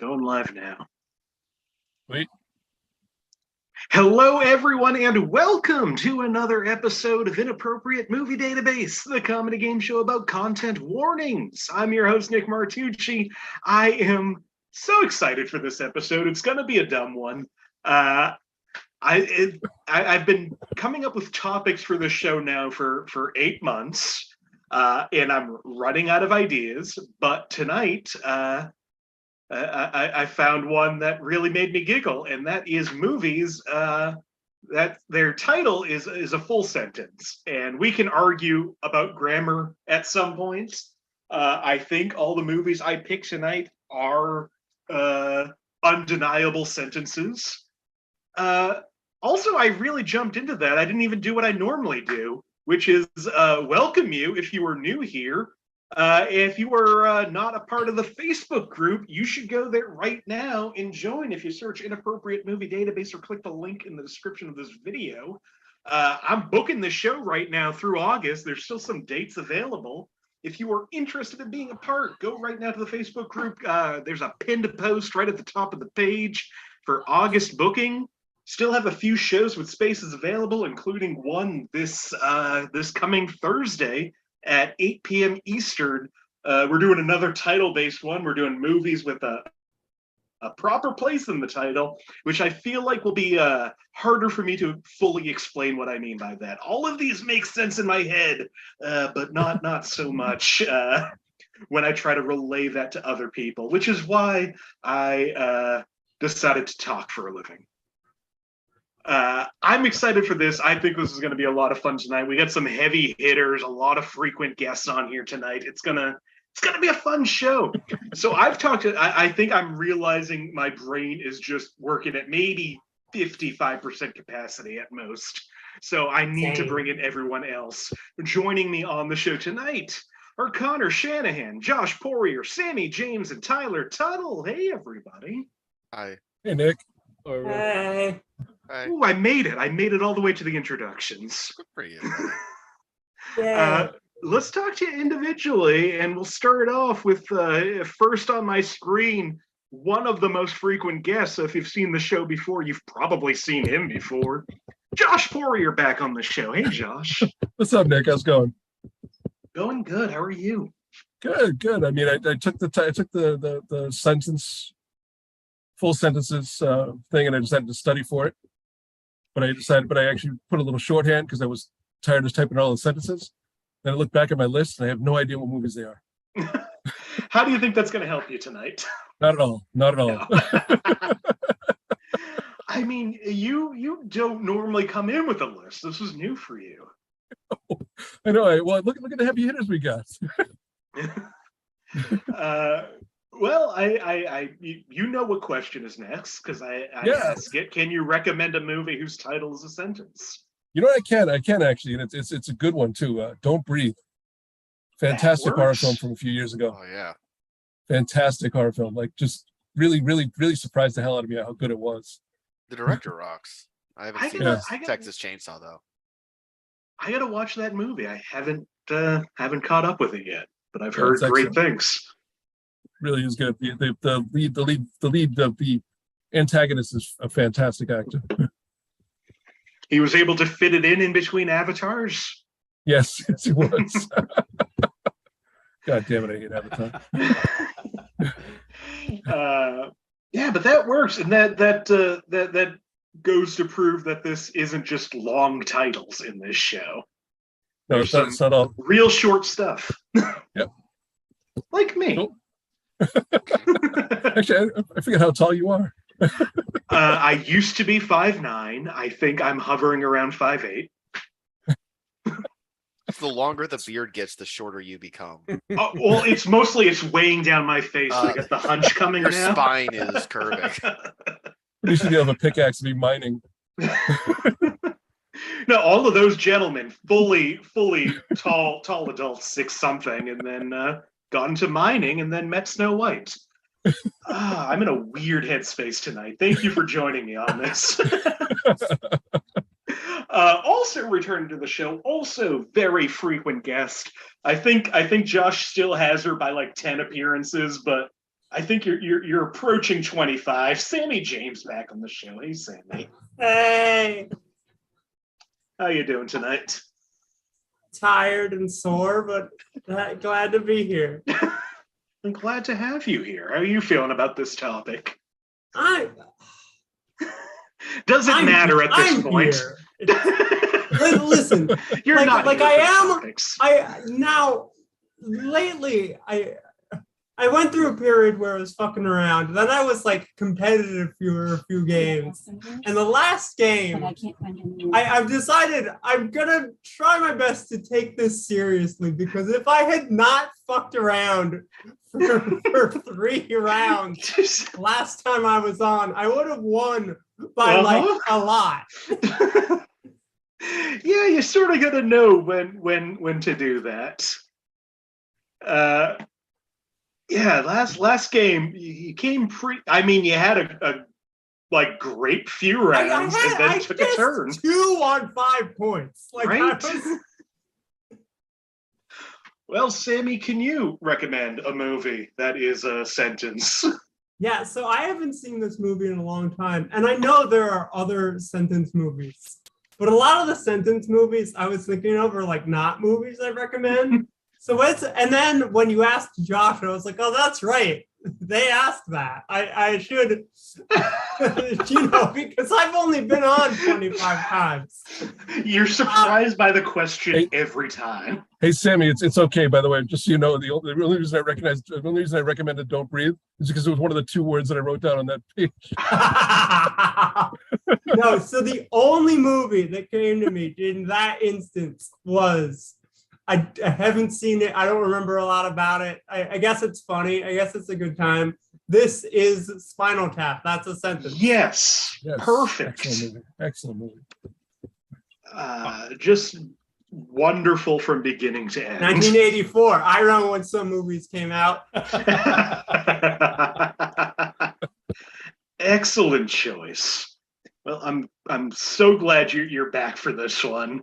Going live now. Wait. Hello, everyone, and welcome to another episode of Inappropriate Movie Database, the comedy game show about content warnings. I'm your host, Nick Martucci. I am so excited for this episode. It's going to be a dumb one. I've been coming up with topics for this show now for 8 months, and I'm running out of ideas. But tonight, I found one that really made me giggle, and that is movies that their title is a full sentence. And we can argue about grammar at some point. I think all the movies I picked tonight are undeniable sentences. Also, I really jumped into that. I didn't even do what I normally do, which is welcome you if you are new here. If you are not a part of the Facebook group, you should go there right now and join. If you search Inappropriate Movie Database or click the link in the description of this video. I'm booking the show right now through August. There's still some dates available. If you are interested in being a part, go right now to the Facebook group. There's a pinned post right at the top of the page for August booking. Still have a few shows with spaces available, including one this coming Thursday at 8 p.m. Eastern. We're doing another title-based one. We're doing movies with a proper place in the title, which I feel like will be harder for me to fully explain what I mean by that. All of these make sense in my head, but not so much when I try to relay that to other people, which is why I decided to talk for a living. I'm excited for this. I think this is going to be a lot of fun tonight. We got some heavy hitters, a lot of frequent guests on here tonight. It's gonna be a fun show. So I think I'm realizing my brain is just working at maybe 55% capacity at most. So I need to bring in everyone else. Joining me on the show tonight are Conor Shanahan, Josh Poirier, Sammie James, and Tyler Tuttle. Hey, everybody. Hi. Hey, Nick. Hey. Hi. Ooh, I made it all the way to the introductions. Good for you. Let's talk to you individually, and we'll start off with first on my screen, one of the most frequent guests. So if you've seen the show before, you've probably seen him before. Josh Poirier back on the show. Hey, Josh. What's up, Nick? How's it going? Going good. How are you? Good. I mean, I took the sentence, full sentences thing, and I decided to study for it. But I actually put a little shorthand because I was tired of typing all the sentences. Then I look back at my list and I have no idea what movies they are. How do you think that's going to help you tonight? Not at all. No. I mean, you don't normally come in with a list. This was new for you. I know. Well, look at the heavy hitters we got. Well, you know what question is next because I ask it. Can you recommend a movie whose title is a sentence? You know, I can actually, and it's a good one too. Don't Breathe. Fantastic horror film from a few years ago. Oh yeah. Fantastic horror film. Like, just really surprised the hell out of me how good it was. The director rocks. I haven't seen Texas Chainsaw though. I gotta watch that movie. I haven't caught up with it yet, but I've heard great things. Really is good. The lead of the antagonist is a fantastic actor. He was able to fit it in between avatars. Yes, he was. God damn it, I hate Avatar. Yeah, but that works, and that goes to prove that this isn't just long titles in this show. No, it's not all real short stuff. Yep. Like me. Cool. Actually, I forget how tall you are. I used to be 5'9". I think I'm hovering around 5'8". The longer the beard gets, the shorter you become. Well, it's weighing down my face. I got the hunch coming Your now. spine is curving. You should have a pickaxe to be mining. No, all of those gentlemen, fully tall adults, 6 something, and then got into mining, and then met Snow White. I'm in a weird headspace tonight. Thank you for joining me on this. Also returning to the show, also very frequent guest. I think Josh still has her by like 10 appearances, but I think you're approaching 25. Sammie James back on the show. Hey, Sammie. Hey. How you doing tonight? Tired and sore, but glad to be here. I'm glad to have you here. How are you feeling about this topic? Does it matter at this point? Listen, you're not like here I for am. topics. Lately, I went through a period where I was fucking around. Then I was like competitive for a few games. And the last game, I've decided I'm gonna try my best to take this seriously, because if I had not fucked around for 3 rounds last time I was on, I would have won by like a lot. Yeah, you sort of gotta know when to do that. Yeah, last game you came pretty. I mean, you had a like great few rounds and then took a turn. 2 on 5 points. Like, right? Well, Sammie, can you recommend a movie that is a sentence? Yeah, so I haven't seen this movie in a long time, and I know there are other sentence movies, but a lot of the sentence movies I was thinking of are like not movies I recommend. So and then when you asked Josh, I was like, oh, that's right. They asked that. I should, because I've only been on 25 times. You're surprised by the question every time. Hey, Sammie, it's okay, by the way, just so you know, the only reason I recommended Don't Breathe is because it was one of the 2 words that I wrote down on that page. No, so the only movie that came to me in that instance was, I haven't seen it. I don't remember a lot about it. I guess it's funny. I guess it's a good time. This is Spinal Tap. That's a sentence. Yes. Perfect. Excellent movie. Just wonderful from beginning to end. 1984. I remember when some movies came out. Excellent choice. Well, I'm so glad you're back for this one.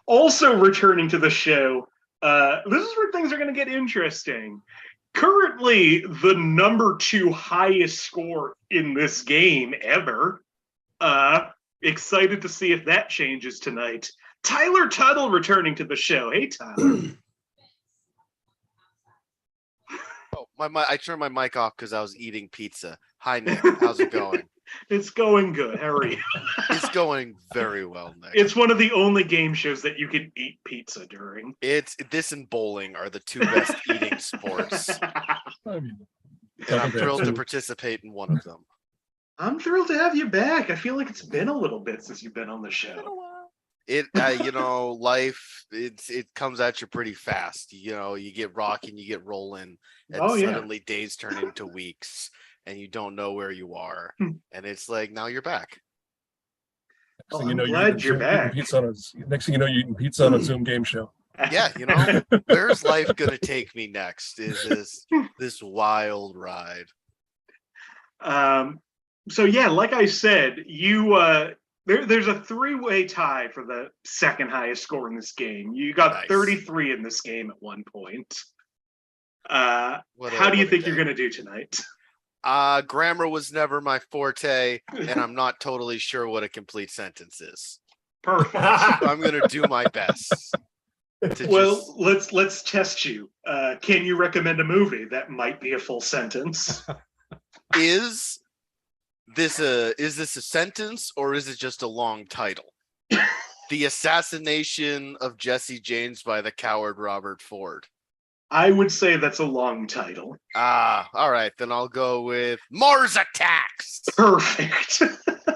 Also returning to the show, this is where things are going to get interesting. Currently, the number 2 highest score in this game ever. Excited to see if that changes tonight. Tyler Tuttle returning to the show. Hey, Tyler. Oh, I turned my mic off because I was eating pizza. Hi, Nick. How's it going? It's going good. How are you? It's going very well, Nick. It's one of the only game shows that you can eat pizza during. This and bowling are the 2 best eating sports. And I'm thrilled to participate in one of them. I'm thrilled to have you back. I feel like it's been a little bit since you've been on the show. Life, it comes at you pretty fast. You get rocking, you get rolling, and suddenly days turn into weeks. And you don't know where you are, and it's like now you're back. I'm glad you're back. Next thing you know, you're eating pizza on a Zoom game show. Yeah, where's life gonna take me next? Is this wild ride? So yeah, like I said, there's a 3-way tie for the second highest score in this game. You got 33 in this game at one point. How do you think you're gonna do tonight? Grammar was never my forte, and I'm not totally sure what a complete sentence is. Perfect. I'm gonna do my best. Let's test you. Can you recommend a movie that might be a full sentence? Is this a sentence, or is it just a long title? The Assassination of Jesse James by the Coward Robert Ford. I would say that's a long title. All right. Then I'll go with Mars Attacks. Perfect. It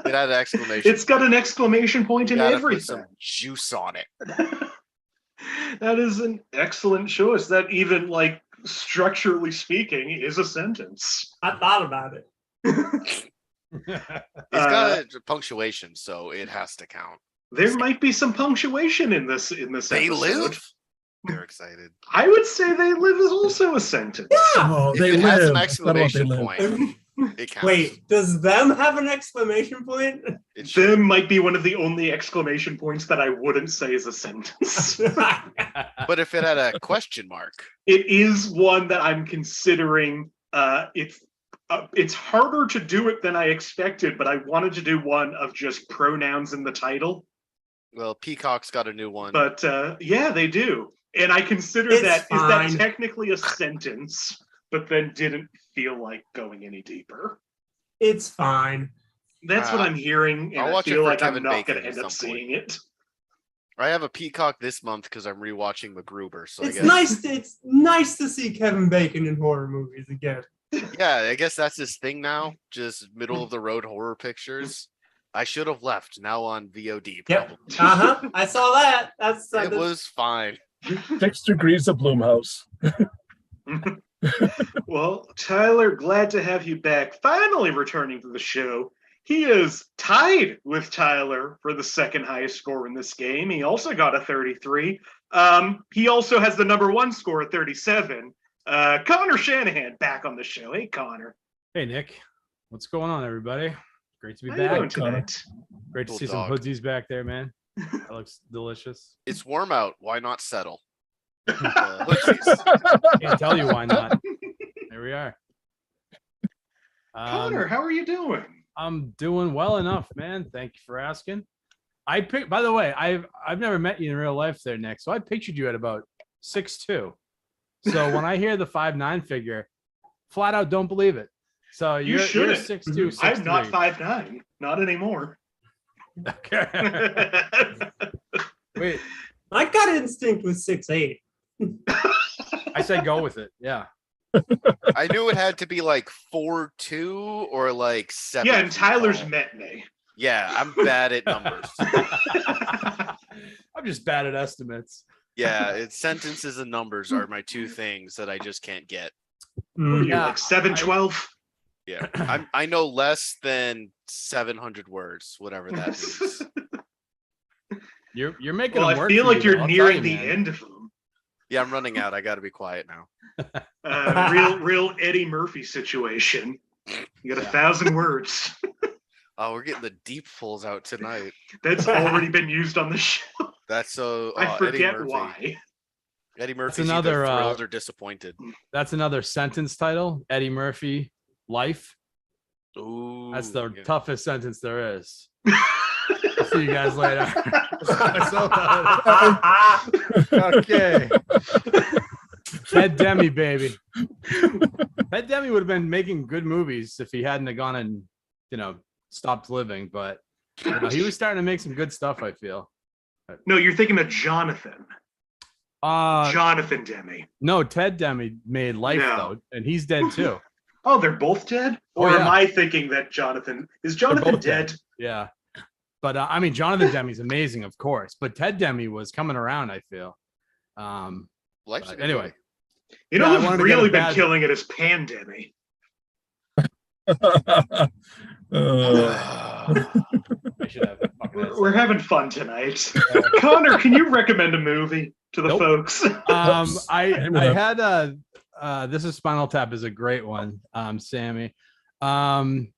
had an exclamation. It's got an exclamation point in everything. Put some juice on it. That is an excellent choice. That even, like, structurally speaking, is a sentence. I thought about it. It's got a punctuation, so it has to count. There might be some punctuation in this episode. They live? They're excited. I would say They Live is also a sentence. Yeah. Oh, if it has an exclamation point, it counts. Wait, does them have an exclamation point? Them might be one of the only exclamation points that I wouldn't say is a sentence. But if it had a question mark. It is one that I'm considering. it's harder to do it than I expected, but I wanted to do one of just pronouns in the title. Well, Peacock's got a new one. But yeah, they do. And I consider It's that, fine. is that technically a sentence, but then didn't feel like going any deeper. It's fine. That's what I'm hearing, and I'll I watch it feel for like Kevin I'm not Bacon going to at end up some point. seeing it. I have a Peacock this month because I'm rewatching MacGruber. So It's I guess, nice. It's nice to see Kevin Bacon in horror movies again. yeah, I guess that's his thing now. Just middle of the road horror pictures. I should have left. Now on VOD. Yep. Probably. I saw that. It was fine. 6 degrees of Bloomhouse. Well, Tyler, glad to have you back. Finally returning to the show. He is tied with Tyler for the second highest score in this game. He also got a 33. He also has the number 1 score at 37. Conor Shanahan back on the show. Hey, Conor. Hey, Nick. What's going on, everybody? Great to be How you doing back. tonight? Great to Cool see dog. some hoodies back there, man. That looks delicious. It's warm out. Why not settle? Can't tell you why not. There we are. Conor, how are you doing? I'm doing well enough, man. Thank you for asking. By the way, I've never met you in real life there, Nick. So I pictured you at about 6'2". So when I hear the 5'9" figure, flat out don't believe it. So You you're shouldn't. 6'2", 6'3". I'm not 5'9". Not anymore. Okay. Wait, My gut instinct was 6'8". I said go with it. Yeah. I knew it had to be like 4'2" or like 7. Yeah, and Tyler's tall. met me. Yeah, I'm bad at numbers. I'm just bad at estimates. Yeah, it's sentences and numbers are my two things that I just can't get. What are you, Yeah, like 712? Yeah, I know less than 700 words, whatever that means. You're making Well, them I work feel for like you, you're I'll tell nearing you, the man. end of them. Yeah, I'm running out. I got to be quiet now. Real Eddie Murphy situation. You got 1,000 words. Oh, we're getting the deep pulls out tonight. That's already been used on the show. That's so. I Eddie forget Murphy. why. Eddie Murphy's another, either thrilled or disappointed. That's another sentence title. Eddie Murphy, life. Ooh, That's the yeah. toughest sentence there is. I'll see you guys later. Okay. Ted Demi, baby. Ted Demi would have been making good movies if he hadn't have gone and, stopped living. But he was starting to make some good stuff, I feel. No, you're thinking of Jonathan. Jonathan Demme. No, Ted Demi made Life, No. though, and he's dead, too. Oh, they're both dead? Oh, Or yeah. am I thinking that Jonathan... Is Jonathan both dead. dead? Yeah. But, Jonathan Demi's amazing, of course. But Ted Demi was coming around, I feel. Life's a good Anyway. movie. You know Yeah, I who's wanted to get really a been bad- killing it is Pandemic. I should have fucking had We're having fun tonight. Conor, can you recommend a movie to the Nope. folks? I had This is Spinal Tap is a great one, Sammy. I'm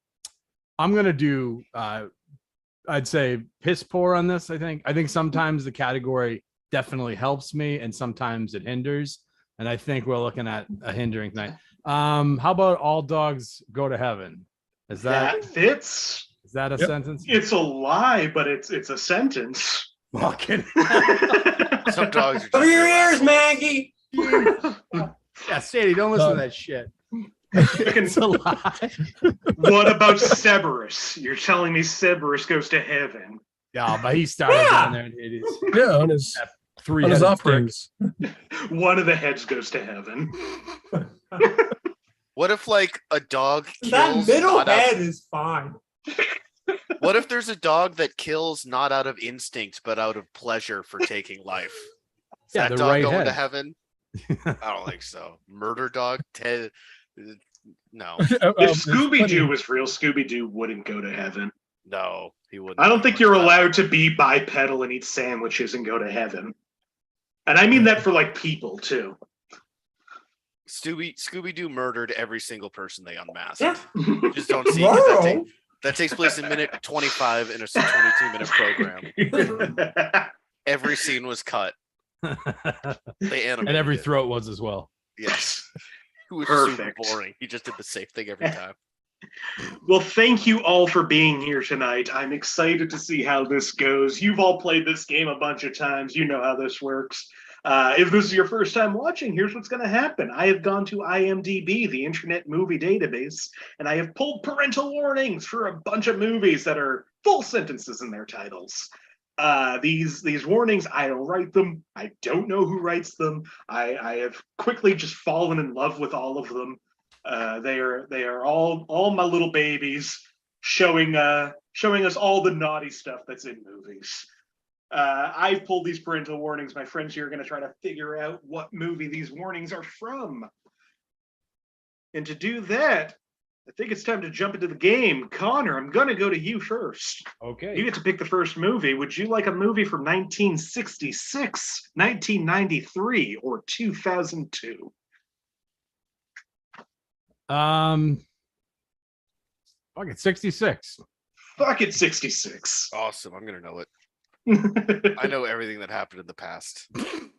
gonna do I'd say piss poor on this. I think sometimes the category definitely helps me and sometimes it hinders. And I think we're looking at a hindering tonight. How about All Dogs Go to Heaven? Is That fits. is that a Yep. sentence? It's a lie, but it's a sentence. Fucking Some dogs are Cover just your real ears, assholes. Maggie. yeah, Sadie, don't listen to that shit. It's a lie. What about Cerberus? You're telling me Cerberus goes to heaven? Yeah, but he started Yeah. down there. It is Yeah, on his three-headed off prick. days. One of the heads goes to heaven. What if like a dog That kills middle not out- head is fine. What if there's a dog that kills not out of instinct but out of pleasure for taking life? Is Yeah, that the dog right going head. to heaven? I don't think so. Murder dog? Ted? No, If Scooby-Doo was real, Scooby-Doo wouldn't go to heaven. no, he wouldn't. I don't think much you're better. allowed to be bipedal and eat sandwiches and go to heaven. And I mean that for like people too. Scooby-Doo murdered every single person they unmasked. Yeah. You just don't see 'cause Rural. that takes place in minute 25 in a 22-minute program. Every scene was cut. They animated And every it. throat was as well. Yes. Who was super Perfect. boring. He just did the safe thing every time. Well, thank you all for being here tonight. I'm excited to see how this goes. You've all played this game a bunch of times. You know how this works. If this is your first time watching, here's what's going to happen. I have gone to IMDb, the Internet Movie Database, and I have pulled parental warnings for a bunch of movies that are full sentences in their titles. These warnings, I don't write them. I don't know who writes them. I have quickly just fallen in love with all of them. They are all my little babies, showing us all the naughty stuff that's in movies. I've pulled these parental warnings. My friends here are going to try to figure out what movie these warnings are from. And to do that, I think it's time to jump into the game. Connor, I'm going to go to you first. Okay. You get to pick the first movie. Would you like a movie from 1966, 1993, or 2002? Fuck it, 66. Fuck it, 66. Awesome. I'm going to know it. I know everything that happened in the past. It's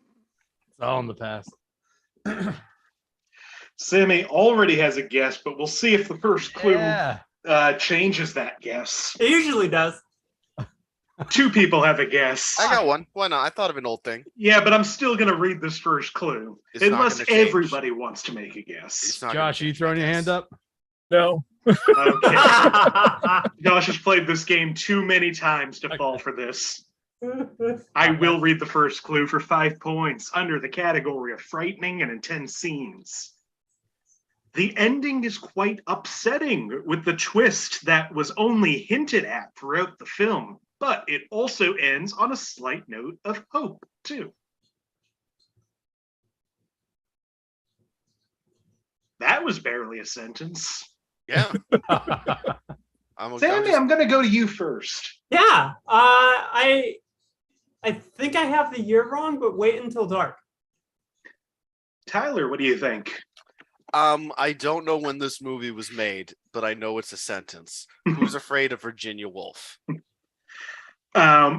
all in the past. Sammie already has a guess, but we'll see if the first clue changes that guess. It usually does. Two people have a guess. I got one. Why not? I thought of an old thing. Yeah, but I'm still going to read this first clue. It's not unless gonna change. everybody wants to make a guess. It's not Josh, are you throwing your hand up? No. Okay. Josh has played this game too many times to fall for this. I will read the first clue for 5 points under the category of frightening and intense scenes. The ending is quite upsetting, with the twist that was only hinted at throughout the film, but it also ends on a slight note of hope, too. That was barely a sentence. Yeah. Sammie, I'm going to go to you first. Yeah. I think I have the year wrong, but wait until dark. Tyler, what do you think? I don't know when this movie was made, but I know it's a sentence. Who's Afraid of Virginia Woolf?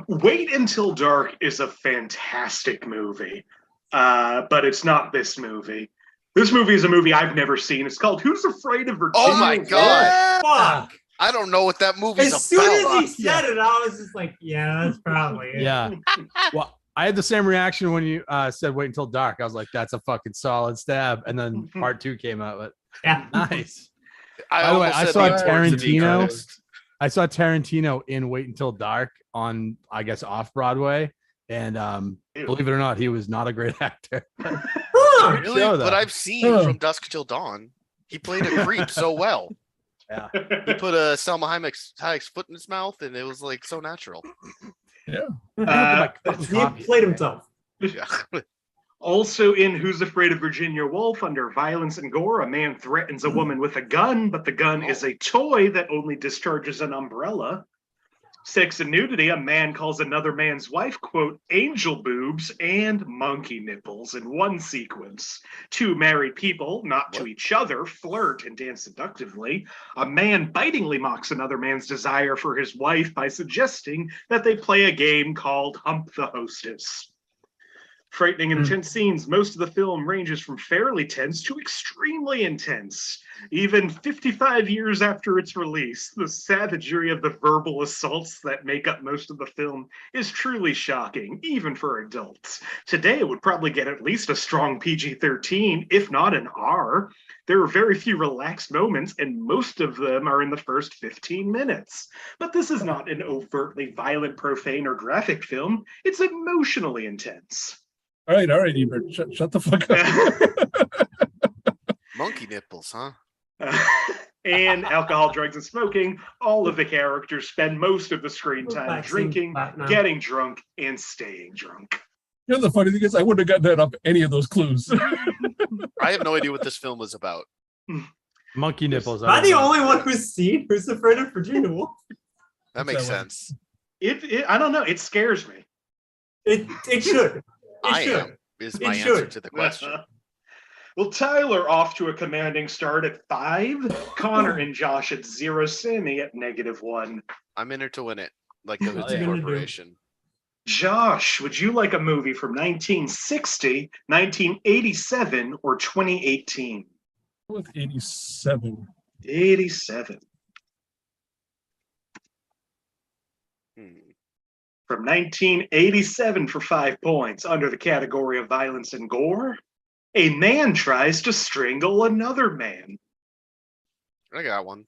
Wait Until Dark is a fantastic movie, but it's not this movie. This movie is a movie I've never seen. It's called Who's Afraid of Virginia Oh my Woolf? God. Fuck. I don't know what that movie's As soon as about. he said it, I was just like, yeah, that's probably it. Yeah. Well, I had the same reaction when you said wait until dark. I was like, that's a fucking solid stab. And then part 2 came out. But Yeah. nice. I By the way, almost I said saw the importance of the Tarantino. Economist. I saw Tarantino in Wait Until Dark on, I guess, off Broadway. And believe it or not, he was not a great actor. Huh. Really? show, though. But I've seen From Dusk Till Dawn. He played a creep so well. Yeah. He put a Selma Hayek's foot in his mouth, and it was like so natural. He played himself. Yeah. Also in Who's Afraid of Virginia Woolf, under violence and gore, a man threatens a woman with a gun, but the gun is a toy that only discharges an umbrella. Sex and Nudity, a man calls another man's wife, quote, angel boobs and monkey nipples in one sequence. Two married people, not to each other, flirt and dance seductively. A man bitingly mocks another man's desire for his wife by suggesting that they play a game called Hump the Hostess. Frightening and intense scenes. Most of the film ranges from fairly tense to extremely intense. Even 55 years after its release, the savagery of the verbal assaults that make up most of the film is truly shocking, even for adults. Today, it would probably get at least a strong PG-13, if not an R. There are very few relaxed moments, and most of them are in the first 15 minutes. But this is not an overtly violent, profane, or graphic film. It's emotionally intense. All right, Ebert, shut the fuck up. Monkey nipples, huh? And alcohol, drugs, and smoking. All of the characters spend most of the screen time Relaxing, drinking, platinum. getting drunk, and staying drunk. You know, the funny thing is, I wouldn't have gotten that up any of those clues. I have no idea what this film was about. Monkey nipples. Am I the only one who's seen Who's Afraid of Virginia Woolf? That makes sense. I don't know. It scares me. It should. I should. am is my It answer should. to the question. Well, Tyler off to a commanding start at 5. Connor and Josh at 0. Sammie at -1. I'm in it to win it, like the What you Hoodsie gonna do? Corporation. Josh, would you like a movie from 1960, 1987, or 2018? With 87. 87. From 1987 for 5 points under the category of violence and gore, a man tries to strangle another man. I got one.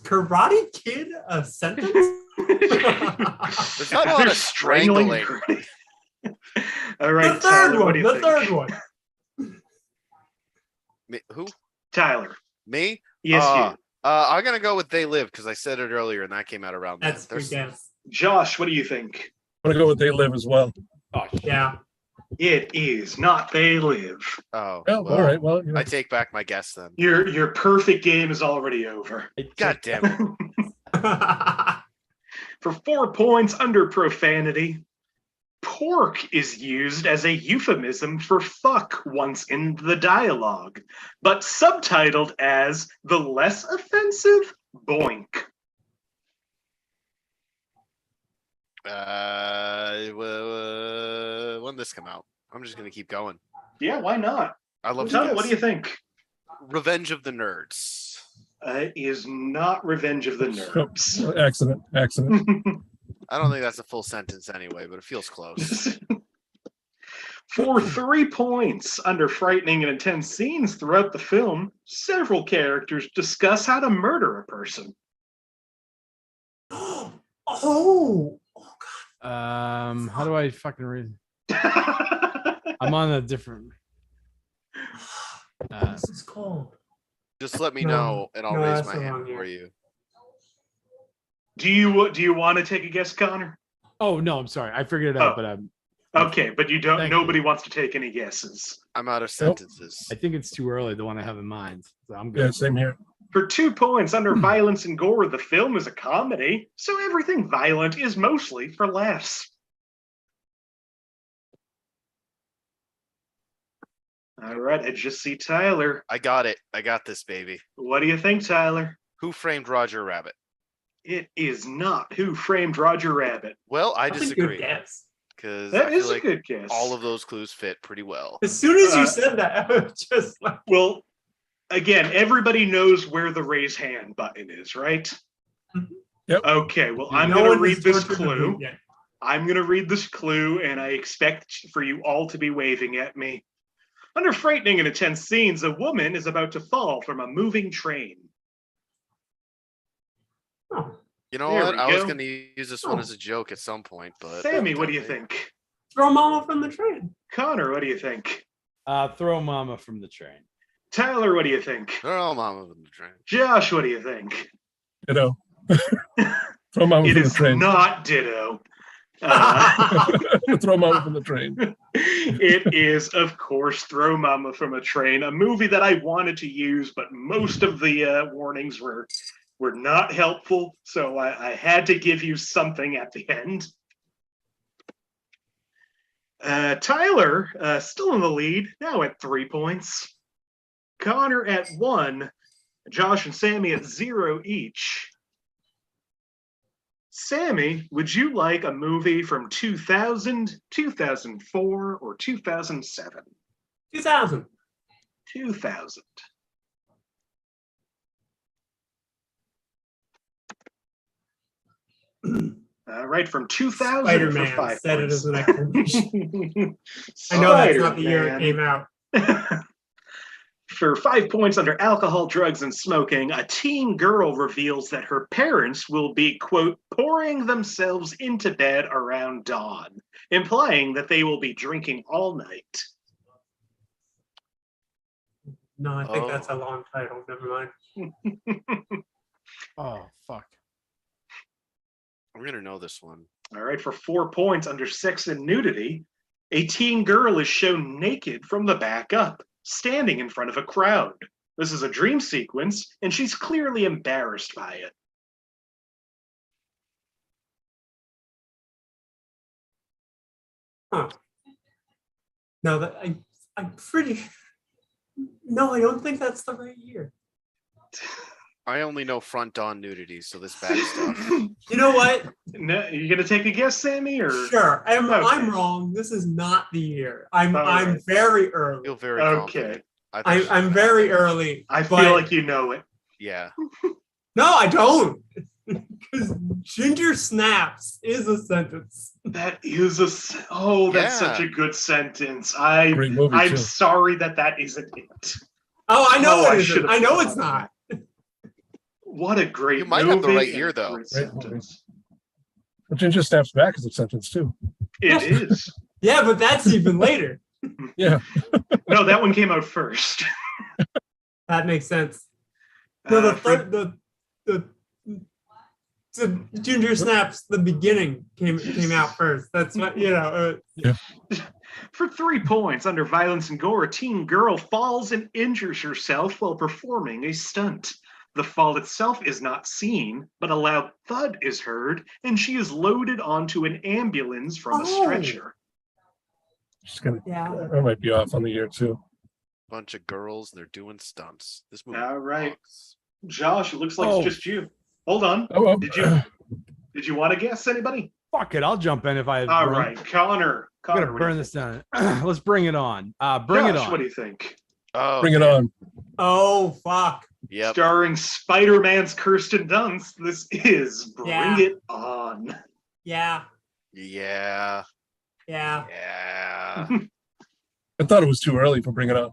Karate Kid a sentence? There's not a lot of strangling. All right, The third Tyler, what one. do you The think? third one. Who? Tyler. Me? Yes, you. I'm gonna go with They Live because I said it earlier and that came out around That's a then. good guess. Josh, what do you think? I'm gonna go with They Live as well. Oh, Yeah. It is not They Live. Oh, Oh, well, all right. Well, you know, I take back my guess then. Your perfect game is already over. God damn it. For 4 points under profanity, pork is used as a euphemism for fuck once in the dialogue, but subtitled as the less offensive boink. When did this come out? I'm just gonna keep going. Yeah, why not? I love Tuttle, this. what do you think? Revenge of the Nerds. Is not Revenge of the Nerds. oh, accident. I don't think that's a full sentence anyway, but it feels close. For 3 points under frightening and intense scenes throughout the film, several characters discuss how to murder a person. Oh. How do I fucking read? I'm on a different. What's this called? Just let me No. know and I'll No, raise that's my the hand wrong for year. you. Do you want to take a guess, Connor? Oh no, I'm sorry. I figured it out, but Okay, but you don't. Thank Nobody wants to take any guesses. I'm out of sentences. I think it's too early. The one I have in mind. So I'm good. Yeah, same here. For 2 points under violence and gore, the film is a comedy, so everything violent is mostly for laughs. All right, I just see Tyler. I got it. I got this, baby. What do you think, Tyler? Who Framed Roger Rabbit? It is not Who Framed Roger Rabbit. Well, I That's a good disagree guess. because That I is feel a like good guess. all of those clues fit pretty well. As soon as you said that, I was just like, Well, again, everybody knows where the raise hand button is, right? Mhm. Yep. Okay, well, I'm no going to one read has this tortured the clue. boot yet. I'm going to read this clue, and I expect for you all to be waving at me. Under frightening and intense scenes, a woman is about to fall from a moving train. Oh, You know There what? we I was go. going to use this one Oh. as a joke at some point, but Sammie, what do you think? throw mama from the train. Connor, what do you think? Throw mama from the train. Tyler, what do you think? They're all mama in the train. Josh, what do you think? You know, throw him out It from the is train. not Ditto. Throw him out from the train. It is, of course, Throw Mama from a Train, a movie that I wanted to use, but most of the warnings were not helpful, so I had to give you something at the end. Tyler, still in the lead, now at 3 points. Connor at 1, Josh and Sammie at 0 each. Sammie, would you like a movie from 2000, 2004, or 2007? 2000. 2000. All right, from 2000 for Spider-Man 5 said it points. as an explanation. I know that's not the year it came out. For 5 points under alcohol, drugs, and smoking, a teen girl reveals that her parents will be, quote, pouring themselves into bed around dawn, implying that they will be drinking all night. No, I think Oh. that's a long title. Never mind. Oh fuck. I'm going to know this one. All right, for 4 points under sex and nudity, a teen girl is shown naked from the back up, standing in front of a crowd. This is a dream sequence, and she's clearly embarrassed by it. Huh. No, I'm pretty. No, I don't think that's the right year. I only know front dawn nudity, so this bad stuff. You know what? No, you gonna take a guess, Sammie, or Sure, I'm Okay. wrong. This is not the year. I'm All right. very early. Feel very okay? confident. I'm very early. I feel like you know it. Yeah. No, I don't. Because ginger snaps is a sentence. That is that's such a good sentence. Great movie, I'm too. sorry that isn't it. Oh, I know it should isn't. have I know thought it's of not. that. What a great You might have the movie right and year, a though. great Great movie. sentence. But Ginger Snaps Back is a sentence too. It is. Yeah, but that's even later. Yeah. No, that one came out first. That makes sense. No, For- the ginger snaps. The beginning came out first. That's what For 3 points under violence and gore, a teen girl falls and injures herself while performing a stunt. The fall itself is not seen, but a loud thud is heard, and she is loaded onto an ambulance from a stretcher. Just gonna, Yeah. I might be off on the year too. Bunch of girls and they're doing stunts. This movie. All right. rocks. Josh, it looks like it's just you. Hold on. Oh, Did you want to guess anybody? Fuck it, I'll jump in if I. All right, Connor. I'm gonna what do burn you this think? down. Let's bring it on. Bring it Josh, on. what do you think? Oh, bring it on. Oh fuck. Yep. Starring Spider-Man's Kirsten Dunst, this is Bring Yeah. It On. Yeah. Yeah. Yeah. Yeah. I thought it was too early for Bring It On.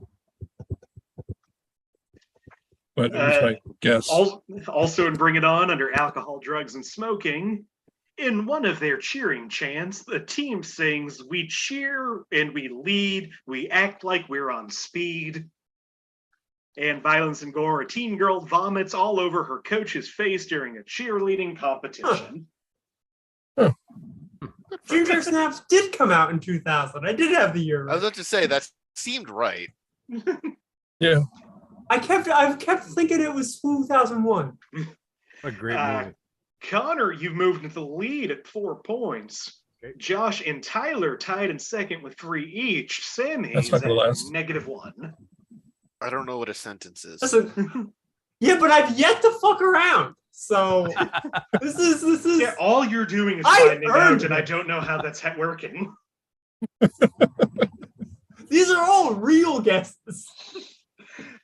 But it was my guess. Also in Bring It On, under alcohol, drugs, and smoking, in one of their cheering chants, the team sings, "We cheer and we lead, we act like we're on speed." And violence and gore, a teen girl vomits all over her coach's face during a cheerleading competition. Ginger snaps did come out in 2000. I did have the year I was right. about to say that seemed right. Yeah. I've kept thinking it was 2001. A great movie. Connor, you've moved into the lead at 4 points. Okay. Josh and Tyler tied in second with 3 each. Sammie That's is not gonna at last. -1. I don't know what a sentence is. Listen, yeah, but I've yet to fuck around. So this is Yeah, all you're doing is I finding earned out, and I it. don't know how that's working. these are all real guesses.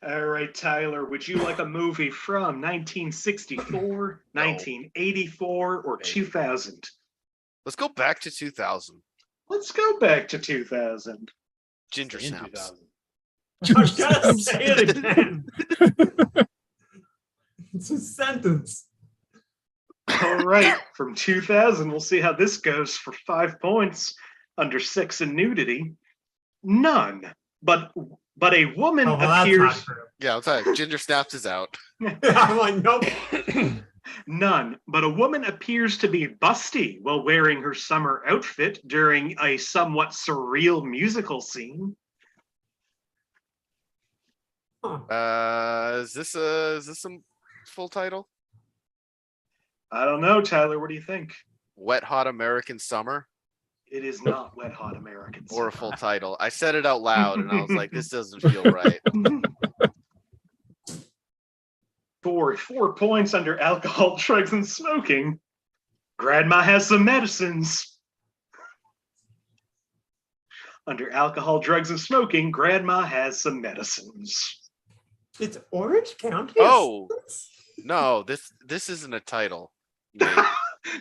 All right, Tyler, would you like a movie from 1964, 1984, or 2000? Let's go back to 2000. Let's go back to 2000. Ginger In snaps. 2000. I'm gonna say it again. It's a sentence. All right, from 2000, we'll see how this goes for 5 points under sex and nudity. None, but a woman Oh, well, that's appears. Yeah, not true. I'll tell you. Ginger snaps is out. I'm like, nope. None, but a woman appears to be busty while wearing her summer outfit during a somewhat surreal musical scene. Is this some full title? I don't know, Tyler. What do you think? Wet Hot American Summer It is not Wet Hot American or a Summer. full title? I said it out loud and I was like, this doesn't feel right. For 4 points under alcohol, drugs, and smoking, Grandma Has Some Medicines. Under alcohol, drugs, and smoking, Grandma Has Some Medicines. It's Orange County. Oh. No, this isn't a title. Nate.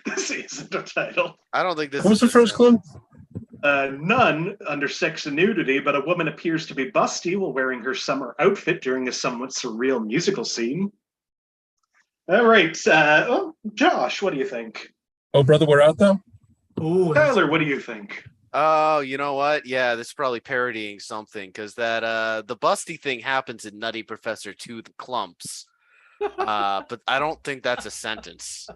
This isn't a title. I don't think this What was is the first clue? None under sex and nudity, but a woman appears to be busty while wearing her summer outfit during a somewhat surreal musical scene. All right, Josh, what do you think? Oh, brother, we're out though. Ooh, Tyler, what do you think? Oh, you know what? Yeah, this is probably parodying something because that the busty thing happens in Nutty Professor 2, The Clumps. But I don't think that's a sentence.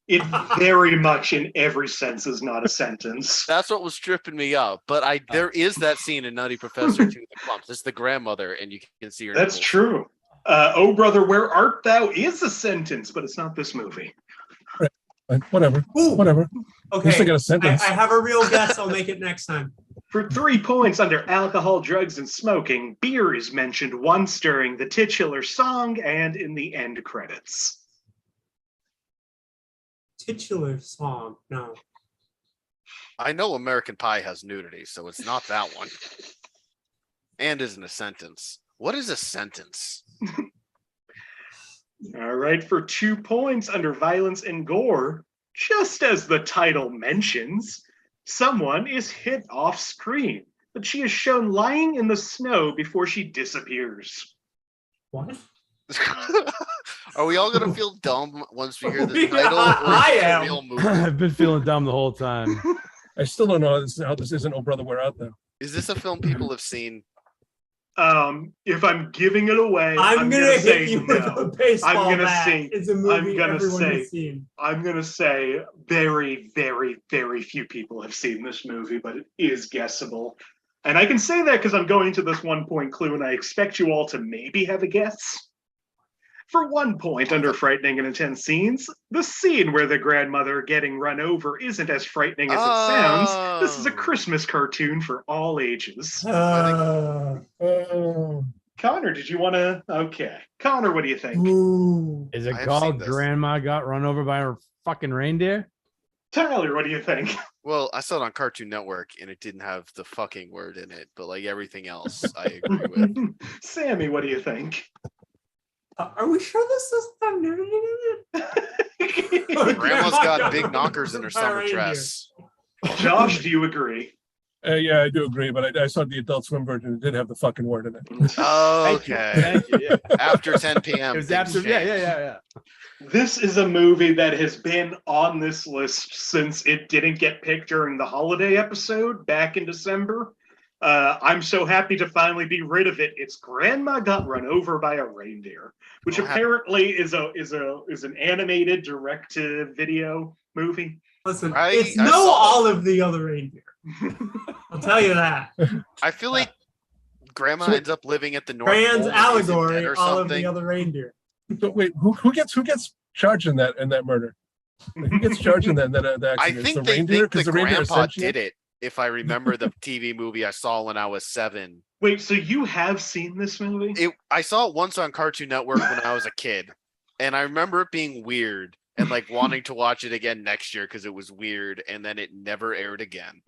It very much in every sense is not a sentence. That's what was tripping me up. But there is that scene in Nutty Professor 2, The Clumps. It's the grandmother, and you can see her. That's nipples. true. Oh, brother, where art thou is a sentence, but it's not this movie. Whatever. Ooh, Whatever. At least I okay. got a sentence. I have a real guess. I'll make it next time. For 3 points under alcohol, drugs, and smoking, beer is mentioned once during the titular song and in the end credits. Titular song. No. I know American Pie has nudity, so it's not that one. And isn't a sentence. What is a sentence? All right, for 2 points under violence and gore, just as the title mentions, someone is hit off screen, but she is shown lying in the snow before she disappears. What? Are we all gonna feel dumb once we hear this Yeah, title? Or I is it a am. real movie? I've been feeling dumb the whole time. I still don't know how this isn't Oh Brother We're Out though. Is this a film people have seen? If I'm giving it away, I'm gonna hit say you no. with a baseball I'm gonna bat. say- It's a movie gonna everyone say- has seen. I'm gonna say very, very, very few people have seen this movie, but it is guessable. And I can say that because I'm going to this 1 point clue, and I expect you all to maybe have a guess. For 1 point under frightening and intense scenes, the scene where the grandmother getting run over isn't as frightening as it sounds. This is a Oh. Christmas cartoon for all ages. Oh, Connor, did you want to? Okay. Connor, what do you think? Ooh. Is I it have called seen this. Grandma Got Run Over by Her Fucking Reindeer? Tyler, what do you think? Well, I saw it on Cartoon Network and it didn't have the fucking word in it, but like everything else, I agree with. Sammy, what do you think? Are we sure this doesn't have nudity in it? Grandma's got big knockers in her By summer reindeer. dress. Josh, do you agree? yeah, I do agree, but I saw the Adult Swim version. It did have the fucking word in it. Okay. Thank you. Yeah. After 10 p.m. It was things absolutely, change. yeah. This is a movie that has been on this list since it didn't get picked during the holiday episode back in December. I'm so happy to finally be rid of it. It's Grandma Got Run Over by a Reindeer, which Oh, apparently is an animated direct-to-video movie. Listen, I it's saw no it. Olive the Other Reindeer. I'll tell you that. I feel like Grandma So- ends up living at the North Trans Pole and isn't allegory, dead or Olive the something. Other Reindeer. So wait, who gets charged in that murder? Who gets charged in that I accident? think the they reindeer? think the 'Cause the reindeer grandpa sentient? did it. If I remember the TV movie I saw when I was 7, Wait, so you have seen this movie? I saw it once on Cartoon Network when I was a kid, and I remember it being weird and like wanting to watch it again next year because it was weird, and then it never aired again.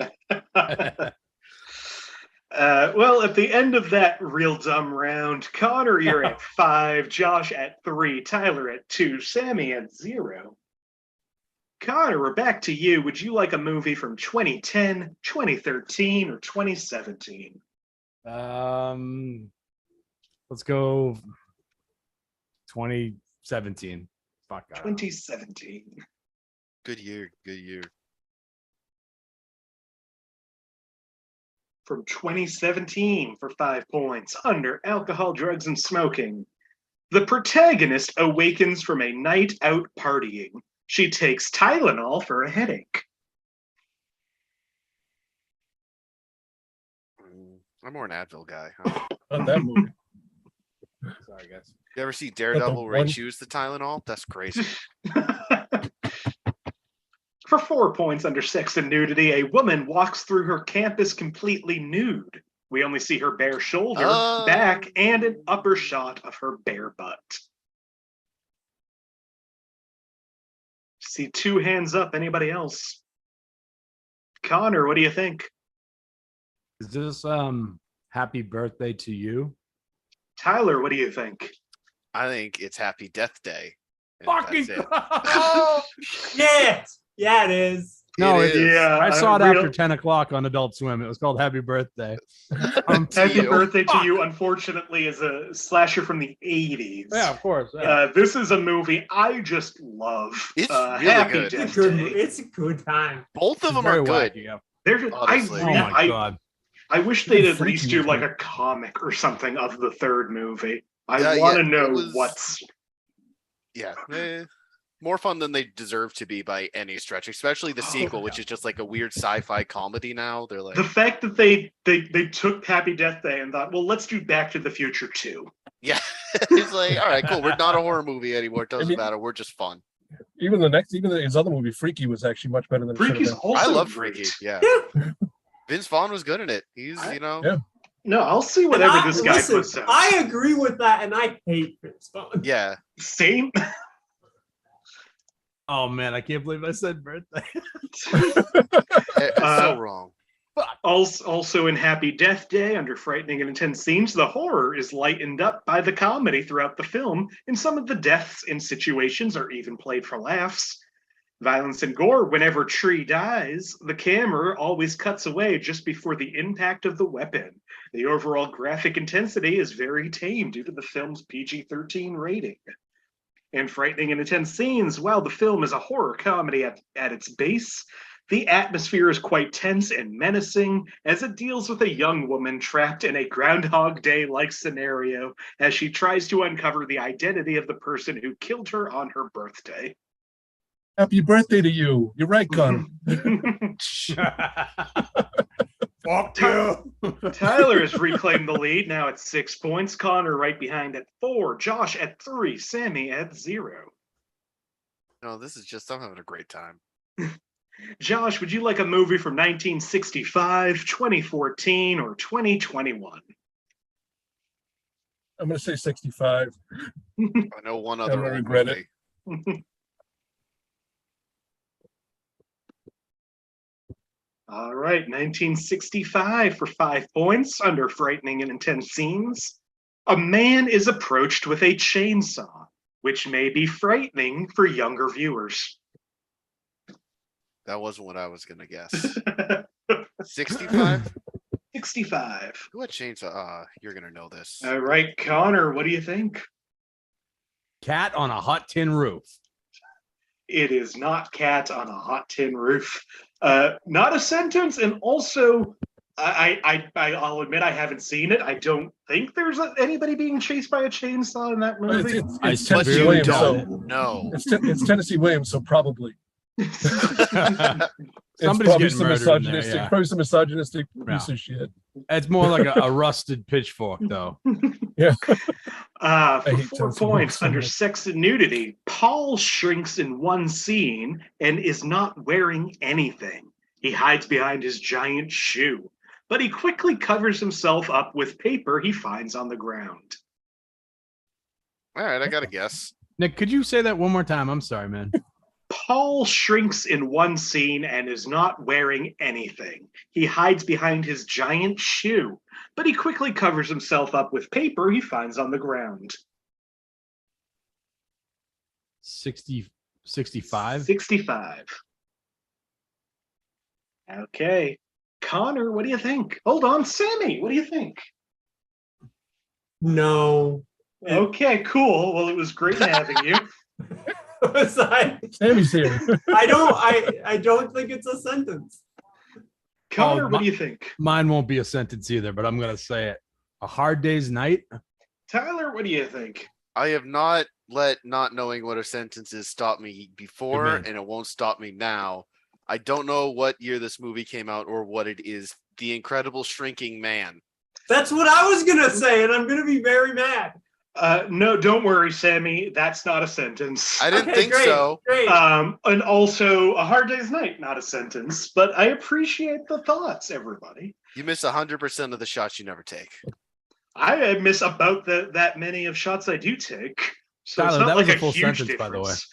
Well, at the end of that real dumb round, Connor, you're at 5, Josh at 3, Tyler at 2, Sammy at 0. Connor, we're back to you. Would you like a movie from 2010, 2013, or 2017? Let's go 2017. Fuck. 2017. Good year, good year. From 2017 for 5 points under alcohol, drugs, and smoking. The protagonist awakens from a night out partying. She takes Tylenol for a headache. I'm more an Advil guy. Huh? Not that movie. Sorry, guys. You ever see Daredevil one- re-choose the Tylenol? That's crazy. For 4 points under sex and nudity, a woman walks through her campus completely nude. We only see her bare shoulder, Oh. back, and an upper shot of her bare butt. See 2 hands up. Anybody else? Connor, what do you think? Is this Happy Birthday to You? Tyler, what do you think? I think it's Happy Death Day. and Fucking that's it. Oh, yeah. Yeah, it is. No, It is. Yeah, I saw it real- after 10 o'clock on Adult Swim. It was called Happy Birthday. To Happy you. Birthday to You, unfortunately, is a slasher from the 80s. Yeah, of course. Yeah. This is a movie I just love. It's really Happy good. Death It's a good. Day. It's a good time. Both of It's them very are good. wacky, yeah. There's, Honestly. Oh my god. I wish they'd at Freaky least do is like good. a comic or something of the third movie. I Yeah, want to yeah, know it was- what's. Yeah. More fun than they deserve to be by any stretch, especially the sequel, which is just like a weird sci-fi comedy now. They're like, The fact that they took Happy Death Day and thought, well, let's do Back to the Future 2. yeah. It's like, all right, cool. We're not a horror movie anymore. It doesn't mean- matter. We're just fun. Even his other movie, Freaky, was actually much better than it should have Freaky's been. also I love great. Freaky. Yeah. Yeah. Vince Vaughn was good in it. He's, I- you know, Yeah. No, I'll see And whatever I- this guy listen, puts out. I agree with that, and I hate Vince Vaughn. yeah. Same. Oh man, I can't believe I said birthday. It's so wrong. Fuck. Also in Happy Death Day, under frightening and intense scenes, the horror is lightened up by the comedy throughout the film, and some of the deaths and situations are even played for laughs. Violence and gore, whenever Tree dies, the camera always cuts away just before the impact of the weapon. The overall graphic intensity is very tame due to the film's PG-13 rating. In frightening and intense scenes, while the film is a horror comedy at its base, the atmosphere is quite tense and menacing as it deals with a young woman trapped in a Groundhog Day-like scenario as she tries to uncover the identity of the person who killed her on her birthday. Happy birthday to you. You're right, Connor. Fuck you. Tyler has reclaimed the lead, now at 6 points. Connor right behind at 4. Josh at 3. Sammie at 0. No, this is just, I'm having a great time. Josh, would you like a movie from 1965, 2014, or 2021? I'm going to say 65. I know one other Never regret it. movie. All right, 1965 for 5 points under frightening and intense scenes. A man is approached with a chainsaw, which may be frightening for younger viewers. That wasn't what I was gonna guess. 65? 65. Who had chainsaw? You're gonna know this. All right, Connor, what do you think? Cat on a hot tin roof. It is not Cat on a Hot Tin Roof. Not a sentence, and also, I'll admit I haven't seen it. I don't think there's anybody being chased by a chainsaw in that movie. It's But Tennessee you Williams, don't so know. it's Tennessee Williams, so probably. Somebody's probably getting some murdered in there, misogynistic, yeah. probably some misogynistic Yeah. piece of shit. It's more like a rusted pitchfork, though. Yeah. For hate 4 Tennessee points so under much. sex and nudity, Paul shrinks in one scene and is not wearing anything. He hides behind his giant shoe, but he quickly covers himself up with paper he finds on the ground. All right, I got to guess. Nick, could you say that one more time? I'm sorry, man. Paul shrinks in one scene and is not wearing anything. He hides behind his giant shoe, but he quickly covers himself up with paper he finds on the ground. 65? 65. Okay. Connor, what do you think? Hold on, Sammie, what do you think? No. Okay, cool. Well, it was great having you. Was Sammie's here. I don't think it's a sentence. Connor, Oh, what do you think? Mine won't be a sentence either, but I'm going to say it. A Hard Day's Night? Tyler, what do you think? I have not let not knowing what a sentence is stop me before, Good man. and it won't stop me now. I don't know what year this movie came out or what it is. The Incredible Shrinking Man. That's what I was gonna say, and I'm gonna be very mad. No, don't worry, Sammie. That's not a sentence. I didn't Okay, think great, so. Great. And also, A Hard Day's Night, not a sentence. But I appreciate the thoughts, everybody. You miss 100% of the shots you never take. I miss about that many of shots I do take. So Tyler, it's not that like was a a full huge sentence, by the way. difference.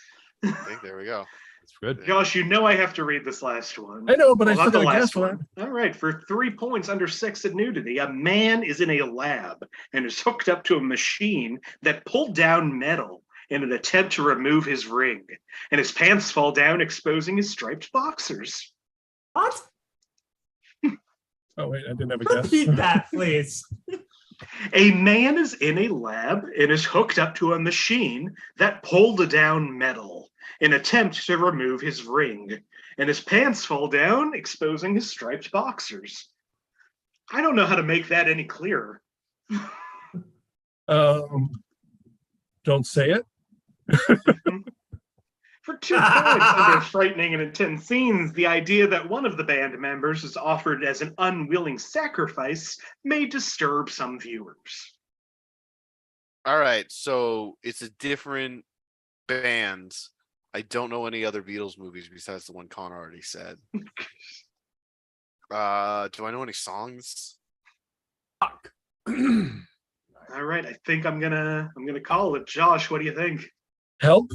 I think there we go. It's good. Josh, you know I have to read this last one. I know, but I Well, still not the got to last guess for it. one. All right, for 3 points under sex and nudity, a man is in a lab and is hooked up to a machine that pulled down metal in an attempt to remove his ring, and his pants fall down, exposing his striped boxers. What? Oh, wait, I didn't have a guess. Repeat that, please. A man is in a lab and is hooked up to a machine that pulled down metal in attempt to remove his ring, and his pants fall down, exposing his striped boxers. I don't know how to make that any clearer. Don't say it. For 2 points under frightening and intense scenes, the idea that one of the band members is offered as an unwilling sacrifice may disturb some viewers. All right, so it's a different band. I don't know any other Beatles movies besides the one Connor already said. Do I know any songs? Fuck. All right, I think I'm gonna call it. Josh, what do you think? Help.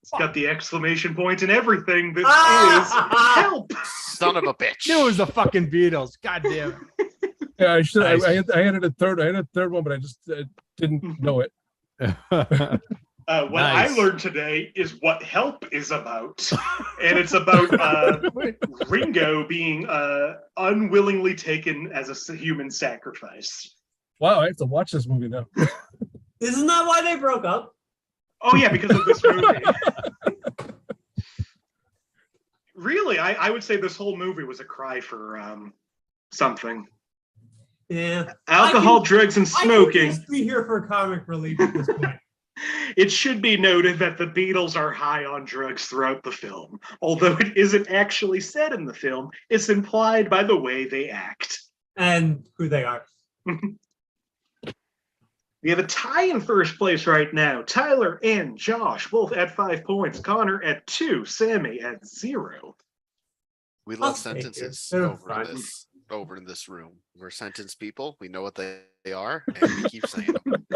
It's got the exclamation point and everything. This is help. Son of a bitch. Knew it was the fucking Beatles. God damn it. Yeah, I should. Nice. I had a third one, but I just didn't know it. What Nice. I learned today is what help is about. And it's about Ringo being unwillingly taken as a human sacrifice. Wow, I have to watch this movie now. Isn't that why they broke up? Oh, yeah, because of this movie. Really, I would say this whole movie was a cry for something. Yeah. Alcohol, drugs, and I smoking. can just be here for comic relief at this point. It should be noted that the Beatles are high on drugs throughout the film. Although it isn't actually said in the film, it's implied by the way they act. And who they are. We have a tie in first place right now. Tyler and Josh both at 5 points. Connor at 2. Sammie at 0. We love I'll take it. sentences They're fine. over in this room. We're sentence people. We know what they are, and we keep saying them.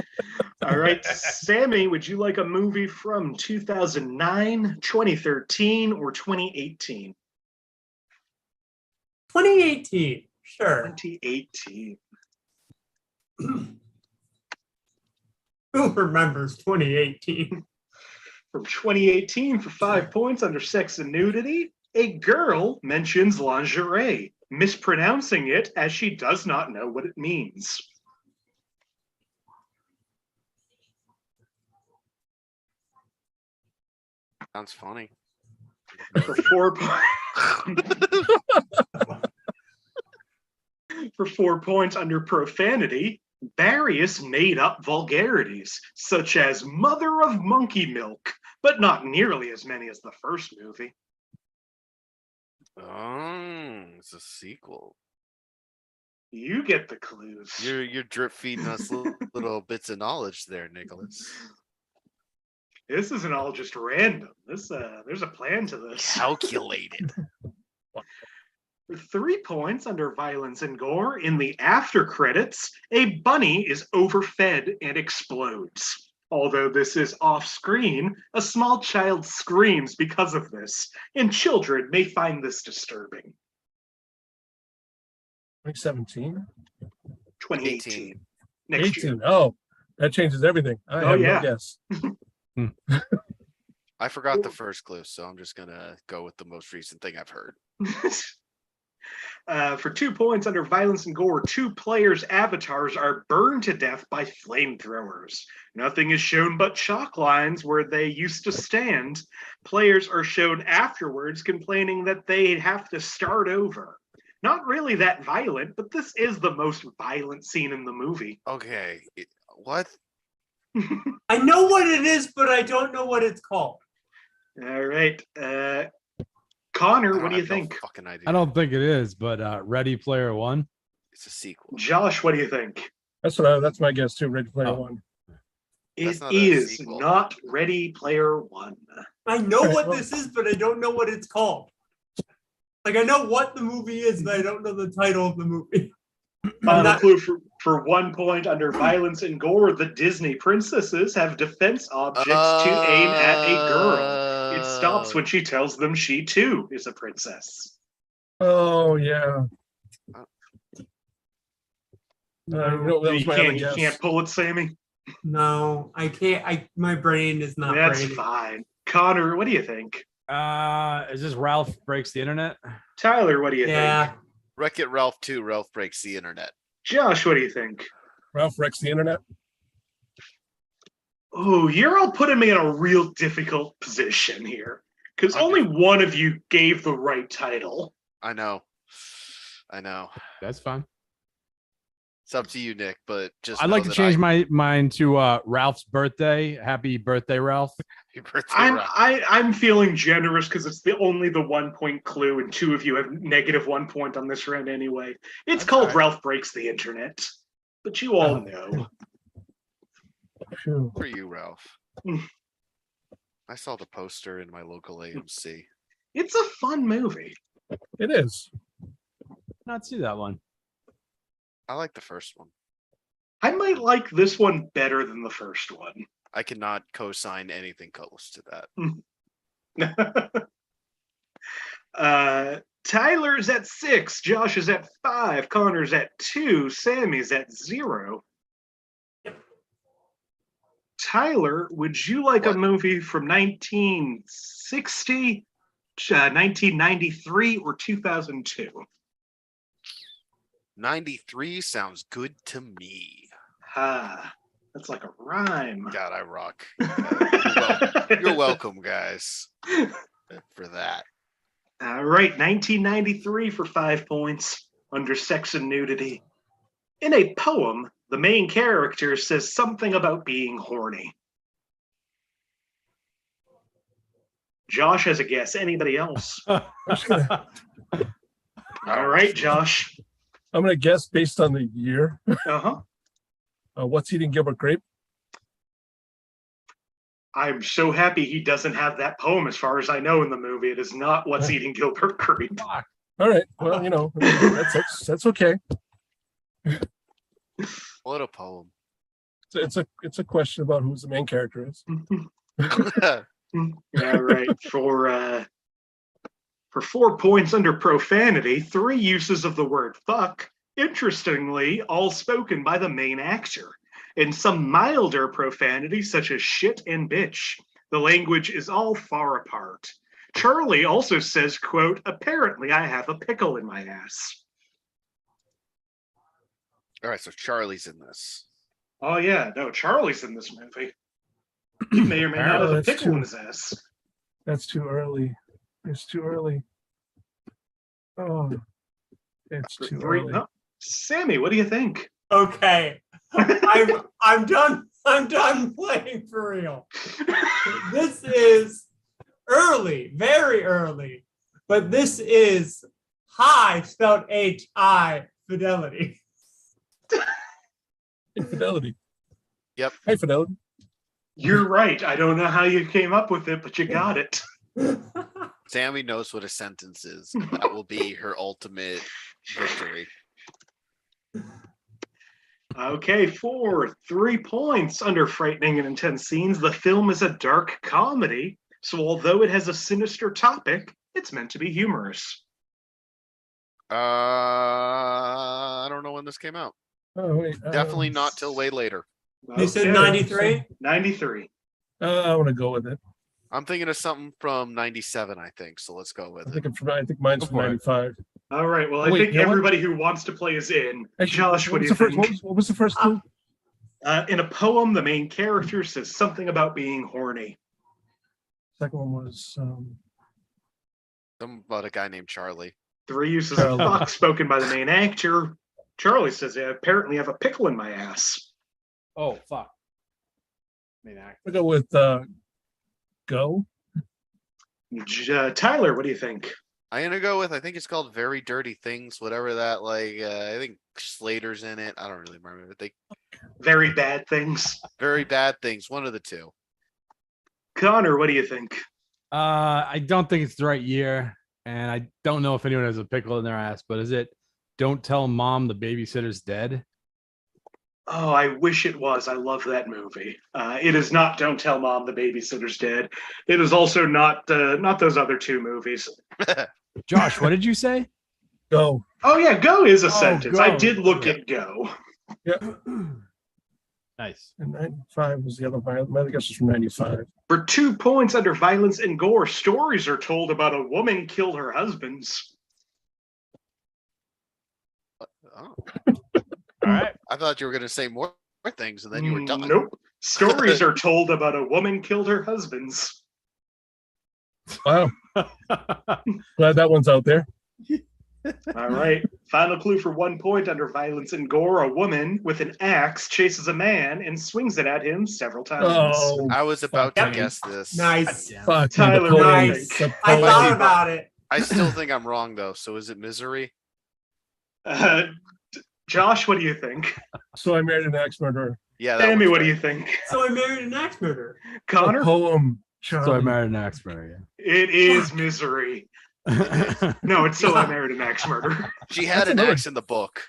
All right, Sammie, would you like a movie from 2009, 2013, or 2018? 2018. Sure. 2018. Who remembers 2018? From 2018 for 5 points under sex and nudity, a girl mentions lingerie, mispronouncing it as she does not know what it means. Sounds funny. For 4 for 4 points under profanity, various made-up vulgarities, such as mother of monkey milk, but not nearly as many as the first movie. Oh, it's a sequel. You get the clues. You're drip feeding us little bits of knowledge there, Nicholas. This isn't all just random. There's a plan to this. Calculated. For 3 points under violence and gore, in the after credits, a bunny is overfed and explodes. Although this is off screen, a small child screams because of this, and children may find this disturbing. 2017? 2018. Next year. 18. Oh, that changes everything. I have yeah. no guess. I forgot the first clue, so I'm just gonna go with the most recent thing I've heard. For 2 points under violence and gore, 2 players' avatars are burned to death by flamethrowers. Nothing is shown but chalk lines where they used to stand. Players are shown afterwards complaining that they have to start over. Not really that violent, but this is the most violent scene in the movie. Okay, what? I know what it is, but I don't know what it's called. All right. Connor, what do you I have no think? fucking idea. I don't think it is, but Ready Player One. It's a sequel. Josh, what do you think? That's my guess too. Ready Player Oh. One. That's It not a is sequel. not Ready Player One. I know Alright, what well- this is, but I don't know what it's called. Like, I know what the movie is, but I don't know the title of the movie. Final clue for 1 point under violence and gore, the Disney princesses have defense objects to aim at a girl. It stops when she tells them she too is a princess. Oh yeah. You know, that was You my other can't, guess. pull it, Sammie? No, I can't. My brain is not That's braining. fine. Connor, what do you think? Is this Ralph Breaks the Internet? Tyler, what do you Yeah. think? Wreck-It Ralph 2, Ralph Breaks the Internet. Josh, what do you think? Ralph Wrecks the Internet. Oh, you're all putting me in a real difficult position here. Because only one of you gave the right title. I know. That's fine. It's up to you, Nick, but just I'd know like to that change my mind to Ralph's birthday. Happy birthday, Ralph. Happy birthday, I'm Ralph. I'm feeling generous because it's only the 1 point clue, and 2 of you have negative 1 point on this round anyway. It's That's called all right. Ralph Breaks the Internet, but you all know. Phew. For you, Ralph. Mm. I saw the poster in my local AMC. It's a fun movie. It is. Not see that one. I like the first one. I might like this one better than the first one. I cannot co-sign anything close to that. Tyler's at 6, Josh is at 5, Connor's at 2, Sammie's at 0. Tyler, would you like What? a movie from 1960, 1993, or 2002? 93 sounds good to me. Ah, that's like a rhyme. God, I rock. You're welcome, guys, for that. All right, 1993 for 5 points under sex and nudity. In a poem, the main character says something about being horny. Josh has a guess. Anybody else? All right, Josh. I'm gonna guess based on the year. Uh-huh. What's Eating Gilbert Grape? I'm so happy he doesn't have that poem as far as I know in the movie. It is not What's Eating Gilbert Grape. All right. Well, that's okay. What a poem. It's a question about who the main character is. All right. For 4 points under profanity, 3 uses of the word fuck, interestingly, all spoken by the main actor. In some milder profanity, such as shit and bitch, the language is all far apart. Charlie also says, quote, apparently I have a pickle in my ass. All right, so Charlie's in this. Oh, yeah. No, Charlie's in this movie. He may or may not have a That's pickle in true. his ass. That's too early. It's too early. Oh, it's For too 3. early. No. Sammy, what do you think? Okay. I'm done. I'm done playing for real. This is early, very early, but this is high, spelled H-I, fidelity. Infidelity. Yep. Hey, Fidelity. You're right. I don't know how you came up with it, but you got it. Sammie knows what a sentence is. That will be her ultimate victory. Okay, for 3 points under frightening and intense scenes, the film is a dark comedy. So although it has a sinister topic, it's meant to be humorous. I don't know when this came out. Oh wait. Definitely not till way later. You said Okay, 93? 93. I want to go with it. I'm thinking of something from 97, I think. So let's go with I it. think mine's Go from for it. 95. All right, well, I Wait, think you know what? everybody who wants to play is in. Actually, Josh, what do was you the first, think? what was the first clue? In a poem, the main character says something about being horny. Second one was Something about a guy named Charlie. 3 uses of Charlie. fuck spoken by the main actor. Charlie says, I apparently have a pickle in my ass. Oh, fuck. Main actor. I'll go with Go. Tyler, what do you think? I'm gonna go with, I think it's called Very Dirty Things, whatever that, like, I think Slater's in it. I don't really remember. I think Very bad things. Very Bad Things, one of the two. Connor, what do you think? I don't think it's the right year, and I don't know if anyone has a pickle in their ass, but is it Don't Tell Mom the Babysitter's Dead? Oh, I wish it was. I love that movie. It is not Don't Tell Mom the Babysitter's Dead. It is also not those other 2 movies. Josh, what did you say? Go. Oh yeah, Go is a Oh, sentence. I Go. did look Yeah. at Go. Nice. And 95 was the other one. My other guess was from 95. For 2 points under violence and gore, stories are told about a woman killed her husbands. Oh, All right. I thought you were gonna say more things, and then you were done. Nope. Stories are told about a woman killed her husbands. Wow. Glad that one's out there. All right. Final clue for 1 point under violence and gore. A woman with an axe chases a man and swings it at him several times. Oh, I was about to fuck. guess this. Nice. Fuck. Tyler, the poem. nice. The I poem. thought about it. I still think I'm wrong though. So is it Misery? Josh, what do you think? So I married an axe murderer. Yeah. That Sammy, one's what do right. you think? So I married an axe murderer. The Connor? poem. Charlie. So I married an axe murderer. It is Misery. Yeah. No, it's So I Married an Axe Murderer. She had That's an another- axe in the book.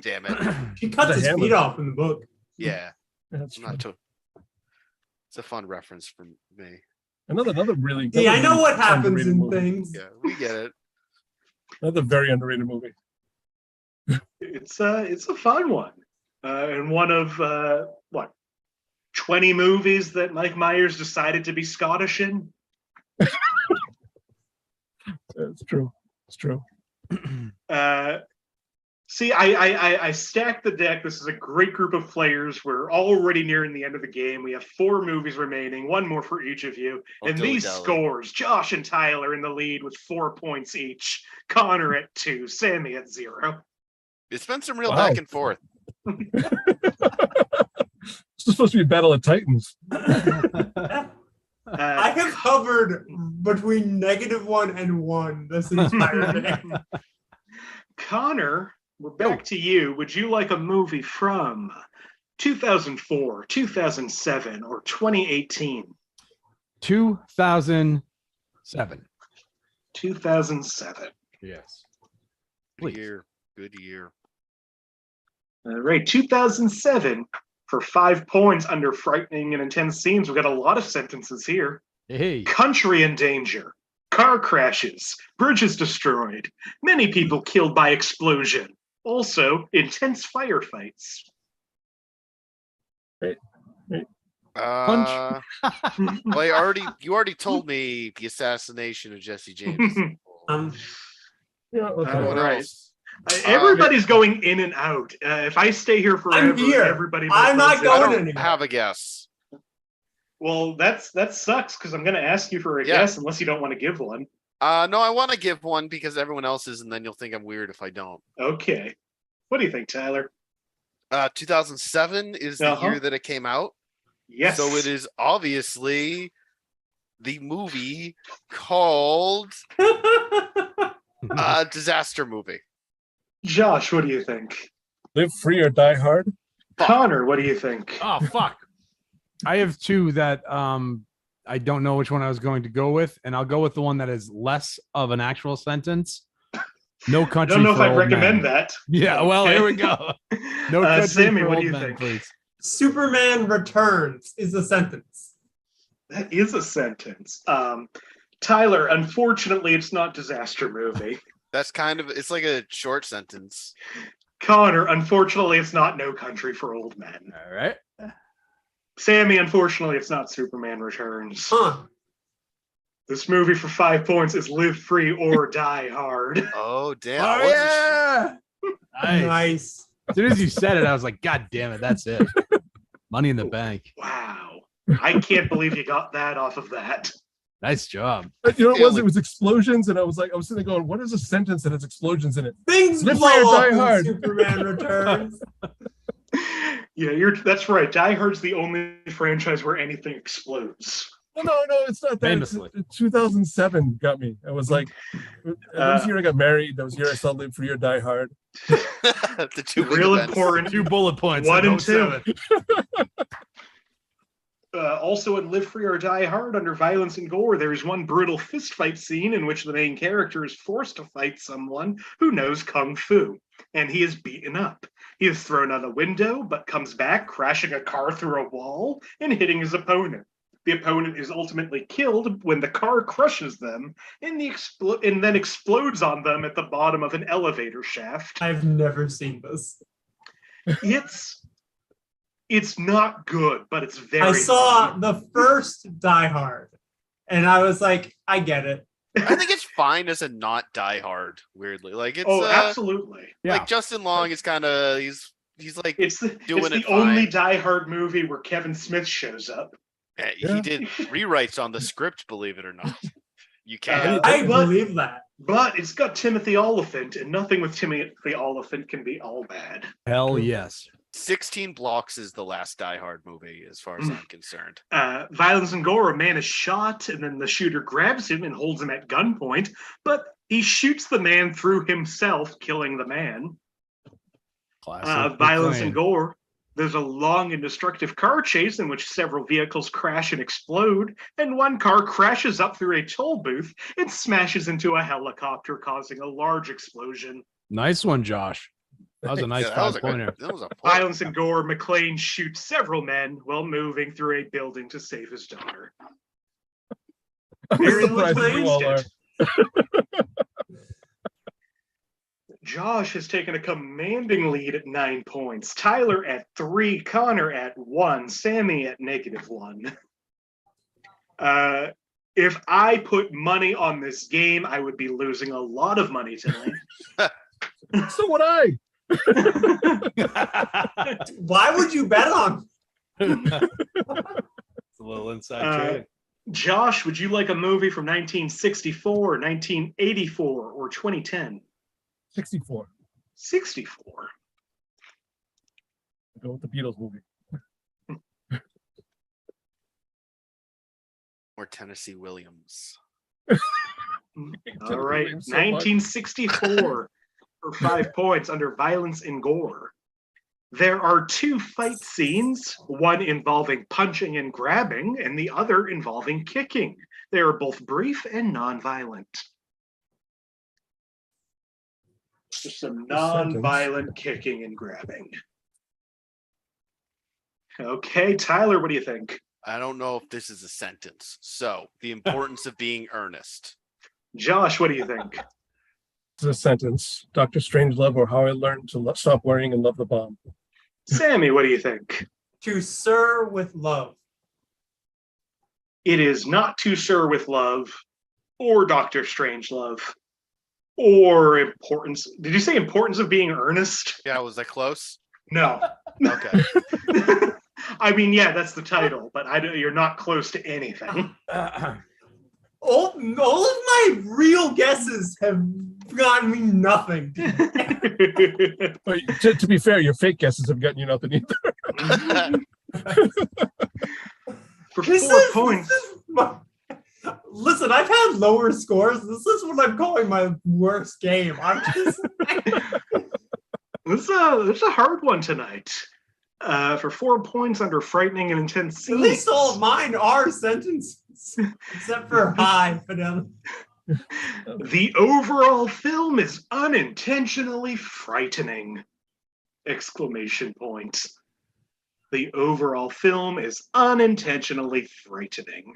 Damn it. She cuts The his hammer. feet off in the book. Yeah. That's Not to. It's a fun reference from me. another really. See, I know what happens underrated in movie. things. Yeah, we get it. Another very underrated movie. It's a fun one, and one of what 20 movies that Mike Myers decided to be Scottish in. It's true. It's true. See, I stacked the deck. This is a great group of players. We're already nearing the end of the game. We have 4 movies remaining, one more for each of you. And these scores, Josh and Tyler in the lead with 4 points each. Connor at 2, Sammie at 0. It's been some real back and forth. This is supposed to be a battle of titans. I have hovered between -1 and 1 this entire day. Connor, we're back to you. Would you like a movie from 2004, 2007, or 2018? 2007. 2007. Yes. Good year. Good year. All right, 2007 for 5 points under frightening and intense scenes. We've got a lot of sentences here. Hey. Country in danger. Car crashes. Bridges destroyed. Many people killed by explosion. Also, intense firefights. Well, you already told me the assassination of Jesse James. Yeah, okay. What right. else? Everybody's going in and out. If I stay here forever, I'm here. everybody. I'm not I going don't anywhere. have a guess. Well, that sucks because I'm going to ask you for a guess unless you don't want to give one. No, I want to give one because everyone else is, and then you'll think I'm weird if I don't. Okay. What do you think, Tyler? 2007 is the year that it came out. Yes. So it is obviously the movie called Disaster Movie. Josh, what do you think? Live Free or Die Hard. Connor, what do you think? Oh, fuck. I have 2 that I don't know which one I was going to go with, and I'll go with the one that is less of an actual sentence. No Country I don't know for if I'd Old recommend Men. that. Yeah, well, Okay. here we go. No Country Sammie, for what Old do you Men, think? please. Superman Returns is a sentence. That is a sentence. Tyler, unfortunately, it's not Disaster Movie. That's it's like a short sentence. Connor, unfortunately, it's not No Country for Old Men. All right. Sammie, unfortunately, it's not Superman Returns. Huh. This movie for 5 points is Live Free or Die Hard. Oh, damn. Oh, yeah. Nice. Nice. As soon as you said it, I was like, God damn it, that's it. Money in the bank. Wow. I can't believe you got that off of that. Nice job. You know what it was? It was explosions, and I was sitting there going, "What is a sentence that has explosions in it?" Things Live blow Free or up Die in Hard. Superman Returns. Yeah, that's right. Die Hard's the only franchise where anything explodes. No, it's not that. Famously. 2007 got me. I was like, that was the year I got married. That was the year I saw Live Free or Die Hard. The 2 Real events. important. 2 bullet points. 1 and 07. 2. Also in Live Free or Die Hard, under violence and gore, there is one brutal fistfight scene in which the main character is forced to fight someone who knows kung fu, and he is beaten up. He is thrown out a window, but comes back, crashing a car through a wall and hitting his opponent. The opponent is ultimately killed when the car crushes them and then explodes on them at the bottom of an elevator shaft. I've never seen this. It's not good, but it's very I saw fun. the first Die Hard, and I was like, I get it. I think it's fine as a not Die Hard, weirdly. Like it's absolutely. Yeah. Like Justin Long is kind of he's like It's the doing only fine. Die Hard movie where Kevin Smith shows up. Yeah, he did rewrites on the script, believe it or not. You can't. I believe that. But it's got Timothy Oliphant, and nothing with Timothy Oliphant can be all bad. Hell yes. 16 Blocks is the last Die Hard movie, as far as I'm concerned. Violence and gore, a man is shot, and then the shooter grabs him and holds him at gunpoint, but he shoots the man through himself, killing the man. Classic. Violence and gore. There's a long and destructive car chase in which several vehicles crash and explode, and one car crashes up through a toll booth and smashes into a helicopter, causing a large explosion. Nice one, Josh. That was a nice 5-pointer. That was a point. Violence and gore, McClane shoots several men while moving through a building to save his daughter. I'm Very surprised much you all are. pleased. Josh has taken a commanding lead at 9 points. Tyler at 3, Connor at 1, Sammie at -1. If I put money on this game, I would be losing a lot of money tonight. So would I. Why would you bet on? It's a little inside trading. Josh, would you like a movie from 1964, 1984, or 2010? 64. 64. Go with the Beatles movie. Or Tennessee Williams. All right, 1964 for 5 points under violence and gore. There are 2 fight scenes, one involving punching and grabbing, and the other involving kicking. They are both brief and non-violent. Just some non-violent kicking and grabbing. Okay, Tyler, what do you think? I don't know if this is a sentence. So, the importance of being earnest. Josh, what do you think? It's a sentence. Dr. Strangelove, or How I Learned to Stop Worrying and Love the Bomb. Sammie, what do you think? To Sir with Love. It is not To Sir with Love, or Dr. Strangelove, or Importance. Did you say Importance of Being Earnest? Yeah, was that close? No. Okay. I mean, yeah, that's the title, but you're not close to anything. All of my real guesses have gotten me nothing. But to be fair, your fake guesses have gotten you nothing either. For 4 points. Listen, I've had lower scores. This is what I'm calling my worst game. I'm just. This is a hard one tonight. For 4 points under frightening and intense scenes. At least all of mine are sentences, except for high fidelity. The overall film is unintentionally frightening! Exclamation point. The overall film is unintentionally frightening.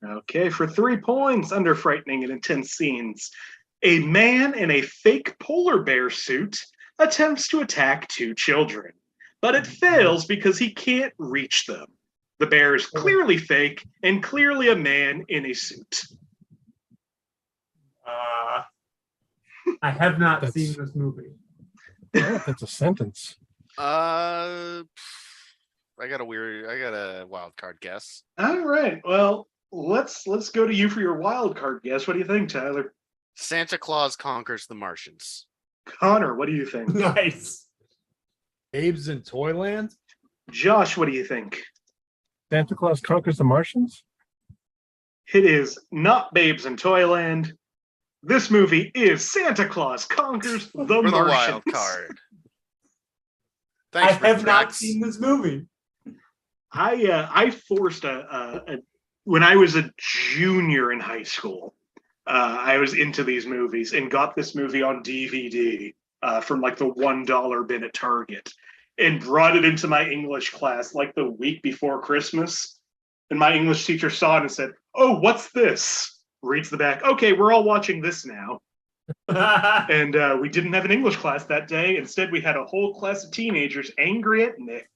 Okay, for 3 points under frightening and intense scenes. A man in a fake polar bear suit attempts to attack 2 children, but it fails because he can't reach them. The bear is clearly fake and clearly a man in a suit. I have not seen this movie. That's a sentence. I got a wild card guess. All right, well, let's go to you for your wild card guess. What do you think, Tyler? Santa Claus Conquers the Martians. Connor, what do you think? Nice. Babes in Toyland. Josh, what do you think? Santa Claus Conquers the Martians? It is not Babes in Toyland. This movie is Santa Claus Conquers the For the Martians. wild card. Thanks, I have not Rex. seen this movie. I forced when I was a junior in high school. I was into these movies and got this movie on DVD from like the $1 bin at Target and brought it into my English class like the week before Christmas. And my English teacher saw it and said, "Oh, what's this?" Reads the back. "Okay, we're all watching this now." And we didn't have an English class that day. Instead, we had a whole class of teenagers angry at Nick.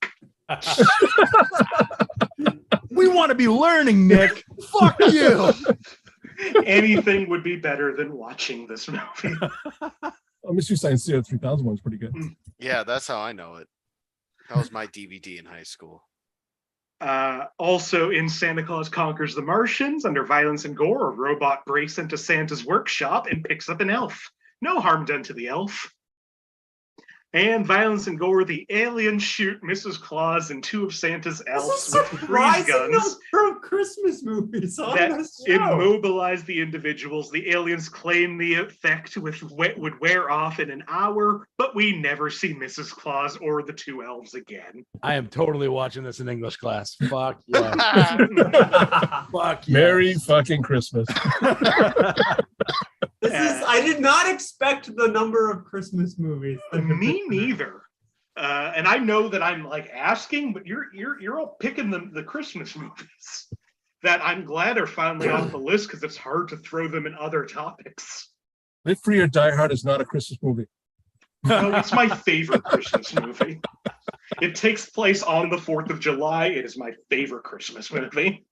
We want to be learning, Nick. Fuck you. Anything would be better than watching this movie. Mystery Science Theater 3000 one's pretty good. Yeah, that's how I know it. That was my DVD in high school. Also in Santa Claus Conquers the Martians, under violence and gore, a robot breaks into Santa's workshop and picks up an elf. No harm done to the elf. And violence and gore, the aliens shoot Mrs. Claus and 2 of Santa's elves with freeze guns for Christmas movies on that this show. immobilize the individuals. The aliens claim the effect would wear off in an hour, but we never see Mrs. Claus or the 2 elves again. I am totally watching this in English class. Fuck yeah. Fuck yeah. Merry fucking Christmas. I did not expect the number of Christmas movies. Me neither. And I know that I'm like asking, but you're all picking the Christmas movies. that I'm glad are finally off the list because it's hard to throw them in other topics. Live Free or Die Hard is not a Christmas movie. No, it's my favorite Christmas movie. It takes place on the 4th of July. It is my favorite Christmas movie.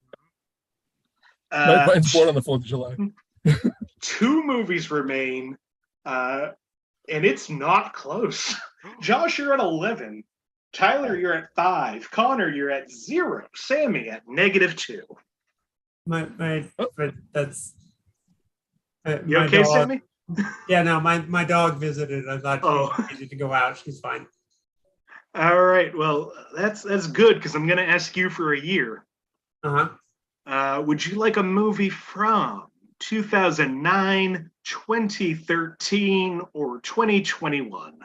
Mine's born on the 4th of July. 2 movies remain, and it's not close. Josh, you're at 11. Tyler, you're at 5. Connor, you're at 0. Sammie at -2. But that's. You my okay, dog, Sammie? Yeah, no, my dog visited. I thought she needed to go out. She's fine. All right. Well, that's good because I'm going to ask you for a year. Would you like a movie from 2009, 2013, or 2021?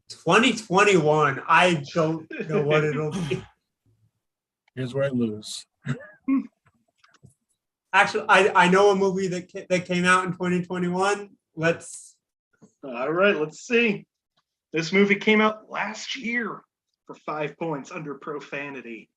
2021. I don't know what it'll be. Here's where I lose. Actually, I know a movie that came out in 2021. All right, let's see. This movie came out last year for 5 points under profanity.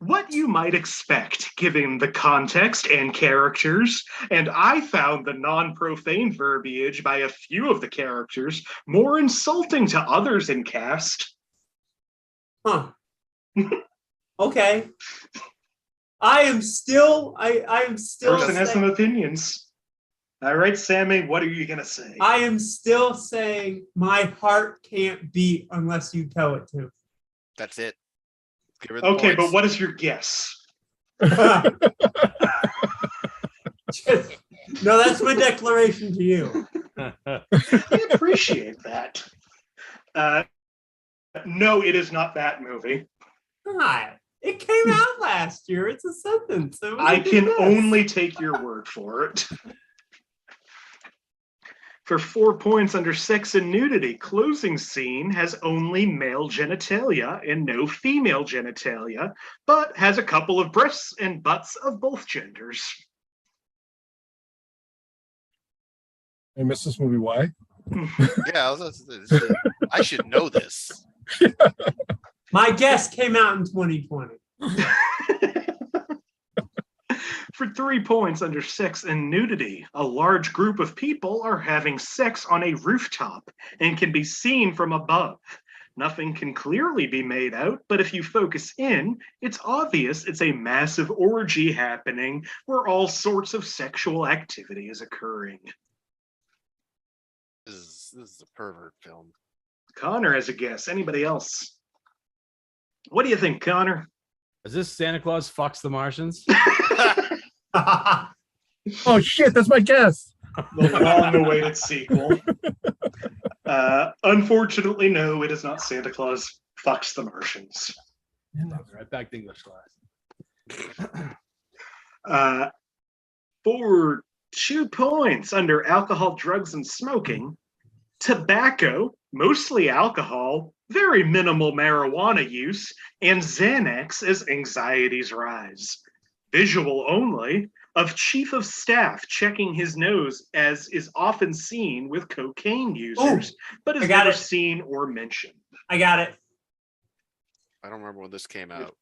What you might expect, given the context and characters, and I found the non-profane verbiage by a few of the characters more insulting to others in cast. Huh. Okay. I am still. Person has some opinions. All right, Sammie, what are you going to say? I am still saying my heart can't beat unless you tell it to. That's it. Give her the Okay, points. but what is your guess? No, that's my declaration to you. I appreciate that. No, it is not that movie. God, it came out last year. It's a sentence. I can only take your word for it. For 4 points under sex and nudity, closing scene has only male genitalia and no female genitalia, but has a couple of breasts and butts of both genders. I missed this movie. Why? Yeah, I should know this. My guess came out in 2020. For 3 points under sex and nudity, a large group of people are having sex on a rooftop and can be seen from above. Nothing can clearly be made out, but if you focus in, it's obvious it's a massive orgy happening where all sorts of sexual activity is occurring. This is a pervert film. Connor has a guess. Anybody else? What do you think, Connor? Is this Santa Claus Fucks the Martians? Oh shit, that's my guess. The long-awaited sequel. Unfortunately, no, it is not Santa Claus Fucks the Martians. Right back to English class. For 2 points under alcohol, drugs, and smoking, tobacco, mostly alcohol, very minimal marijuana use, and Xanax as anxieties rise. Visual only of chief of staff checking his nose, as is often seen with cocaine users, but is never seen or mentioned. I got it. I don't remember when this came out.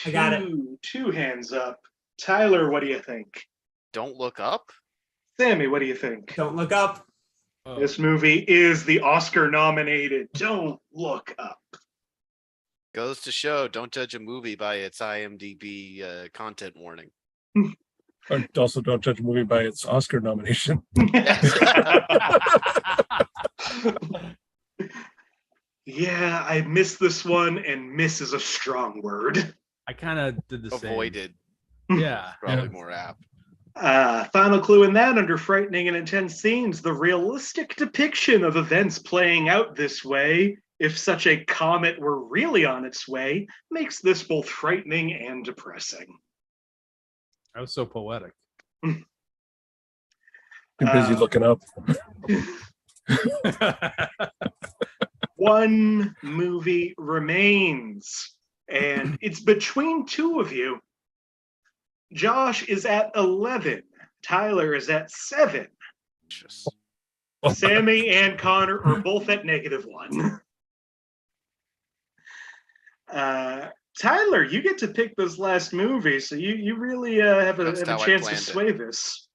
I got it. 2 hands up. Tyler, what do you think? Don't Look Up? Sammie, what do you think? Don't Look Up. Oh. This movie is the Oscar-nominated Don't Look Up. Goes to show, don't judge a movie by its IMDb content warning. Or also don't judge a movie by its Oscar nomination. Yeah, I missed this one, and miss is a strong word. I kind of did the same. Avoided. Yeah. Probably more apt. Final clue in that, under frightening and intense scenes, the realistic depiction of events playing out this way, if such a comet were really on its way, makes this both frightening and depressing. That was so poetic. Too busy looking up. 1 movie remains, and it's between 2 of you. Josh is at 11. Tyler is at 7. Sammie and Connor are both at -1. Tyler, you get to pick this last movie, so you really have a That's how I chance to planned it. sway this.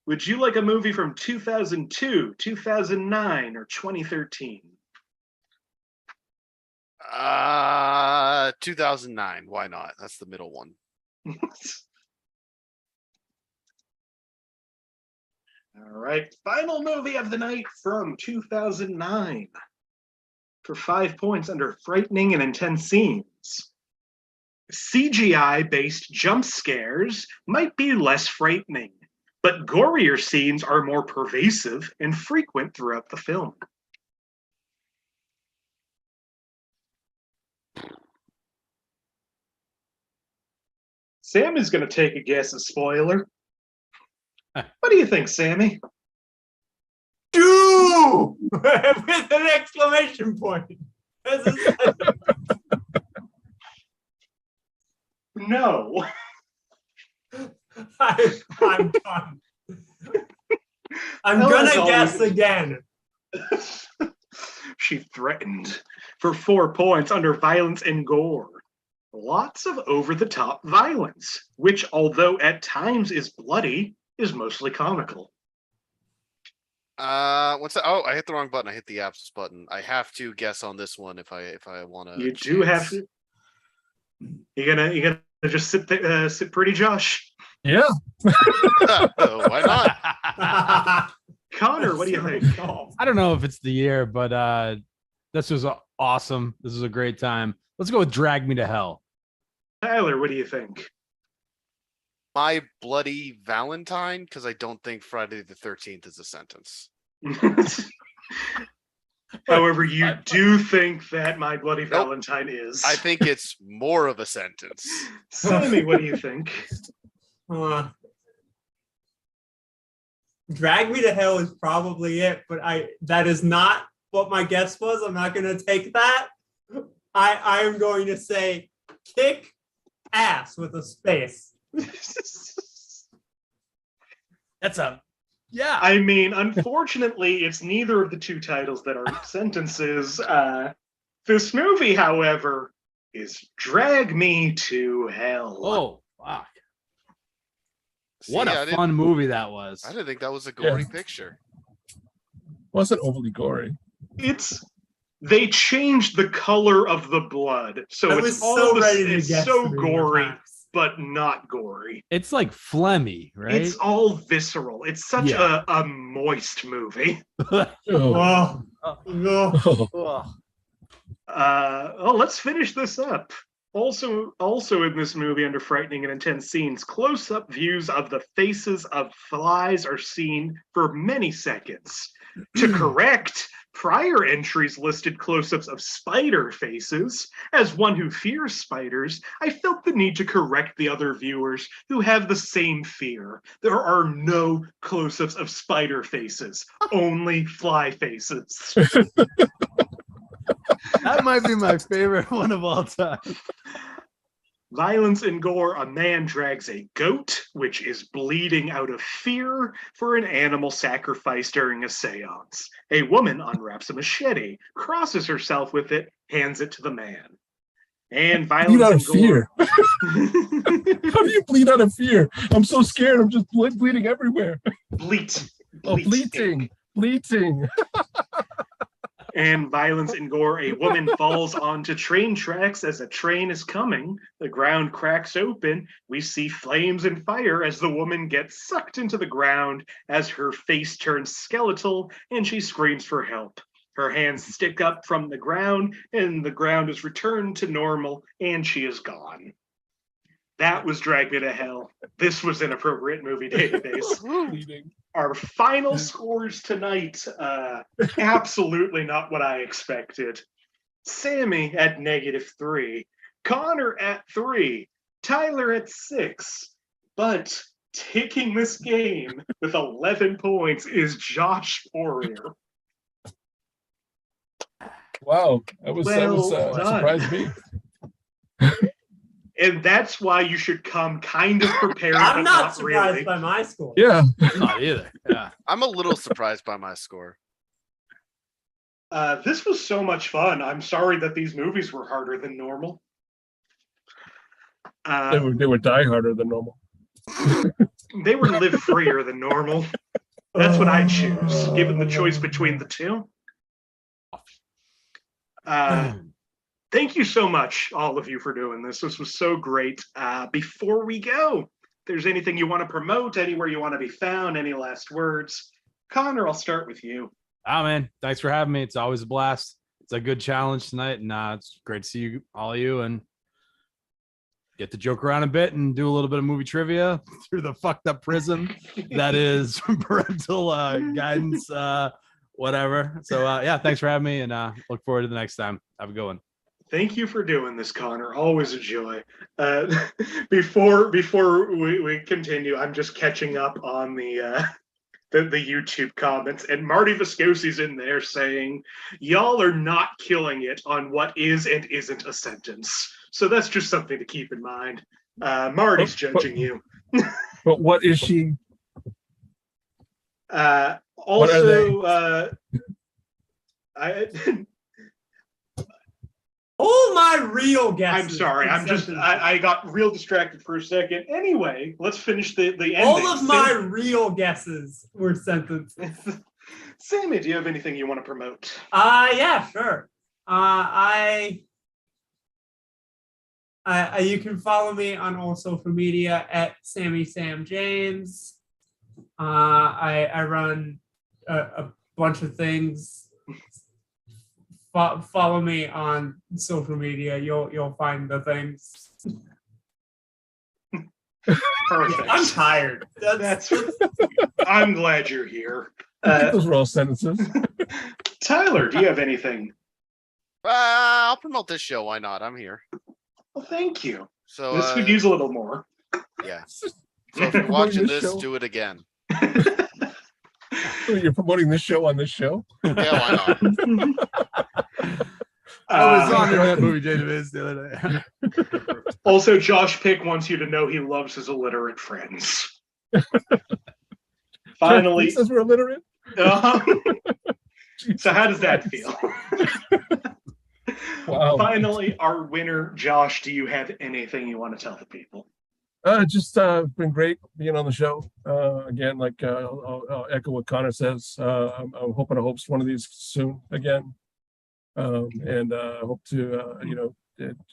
Would you like a movie from 2002, 2009, or 2013? 2009. Why not? That's the middle one. All right, final movie of the night from 2009. For 5 points under frightening and intense scenes. CGI-based jump scares might be less frightening, but gorier scenes are more pervasive and frequent throughout the film. Sam is going to take a guess at spoiler. What do you think, Sammy? Do with an exclamation point. No. I'm done. I'm gonna guess again. She threatened for 4 points under violence and gore. Lots of over-the-top violence, which, although at times is bloody, is mostly comical. What's that? Oh, I hit the wrong button. I hit the apps button. I have to guess on this one if I want to. You do have to. You gonna just sit pretty, Josh? Yeah. Why not? Connor, what do you think? I don't know if it's the year, but this was awesome. This was a great time. Let's go with Drag Me to Hell. Tyler, what do you think? My Bloody Valentine, because I don't think Friday the 13th is a sentence. However, you do think that My Bloody Valentine is. I think it's more of a sentence. Sammy, what do you think? Drag Me to Hell is probably it, but that is not what my guess was. I'm not going to take that. I am going to say Kick Ass with a space. That's a yeah. I mean, unfortunately, it's neither of the two titles that are sentences. This movie, however, is Drag Me to Hell. Oh, fuck. See, What a fun movie that was. I didn't think that was a gory picture. Wasn't overly gory. They changed the color of the blood, so it's so gory, but not gory. It's like phlegmy, right? It's all visceral. It's such a moist movie. Oh. Let's finish this up. Also in this movie, under frightening and intense scenes, close-up views of the faces of flies are seen for many seconds. To correct, prior entries listed close-ups of spider faces. As one who fears spiders, I felt the need to correct the other viewers who have the same fear. There are no close-ups of spider faces, only fly faces. That might be my favorite one of all time. Violence and gore. A man drags a goat, which is bleeding out of fear, for an animal sacrifice during a seance. A woman unwraps a machete, crosses herself with it, hands it to the man. And violence out and of gore. Fear. How do you bleed out of fear? I'm so scared. I'm just bleeding everywhere. Bleating. And violence and gore. A woman falls onto train tracks as a train is coming. The ground cracks open. We see flames and fire as the woman gets sucked into the ground as her face turns skeletal and she screams for help. Her hands stick up from the ground and the ground is returned to normal and she is gone. That was Drag Me to Hell. This was Inappropriate Movie Database. Our final scores tonight, absolutely not what I expected. Sammy at -3, Connor at 3, Tyler at 6. But taking this game with 11 points is Josh Poirier. Wow, that surprised me. And that's why you should come kind of prepared. I'm but not surprised really. by my score. Yeah. Not either. Yeah. I'm a little surprised by my score. This was so much fun. I'm sorry that these movies were harder than normal. They were die harder than normal. They were live freer than normal. That's what I choose, given the choice between the two. Thank you so much, all of you, for doing this. This was so great. Before we go, if there's anything you want to promote, anywhere you want to be found, any last words? Conor, I'll start with you. Oh, man. Thanks for having me. It's always a blast. It's a good challenge tonight. And it's great to see you, all of you, and get to joke around a bit and do a little bit of movie trivia through the fucked up prism that is parental guidance, whatever. So, yeah, thanks for having me, and look forward to the next time. Have a good one. Thank you for doing this, Conor. Always a joy. Before we continue, I'm just catching up on the YouTube comments, and Marty Viscosi's in there saying, y'all are not killing it on what is and isn't a sentence. So that's just something to keep in mind. Marty's judging you. But what is she? Also, all my real guesses. I'm sorry. I got real distracted for a second. Anyway, let's finish the ending. All of my real guesses were sentences. Sammie, do you have anything you want to promote? Yeah, sure. You can follow me on all social media at Sammie James. I run a bunch of things. Follow me on social media. You'll find the things. Perfect. I'm tired. I'm glad you're here. Those were all sentences. Tyler, do you have anything? I'll promote this show. Why not? I'm here. Well, thank you. So this could use a little more. Yeah. So if you're watching this, do it again. You're promoting this show on this show? Yeah, why not? I was on that movie database the other day. Also, Josh Pick wants you to know he loves his illiterate friends. Finally, says we're illiterate. So how does that feel? Wow. Finally, our winner, Josh. Do you have anything you want to tell the people? Just been great being on the show. Again, like I'll echo what Conor says. I'm hoping to host one of these soon again. And I hope to,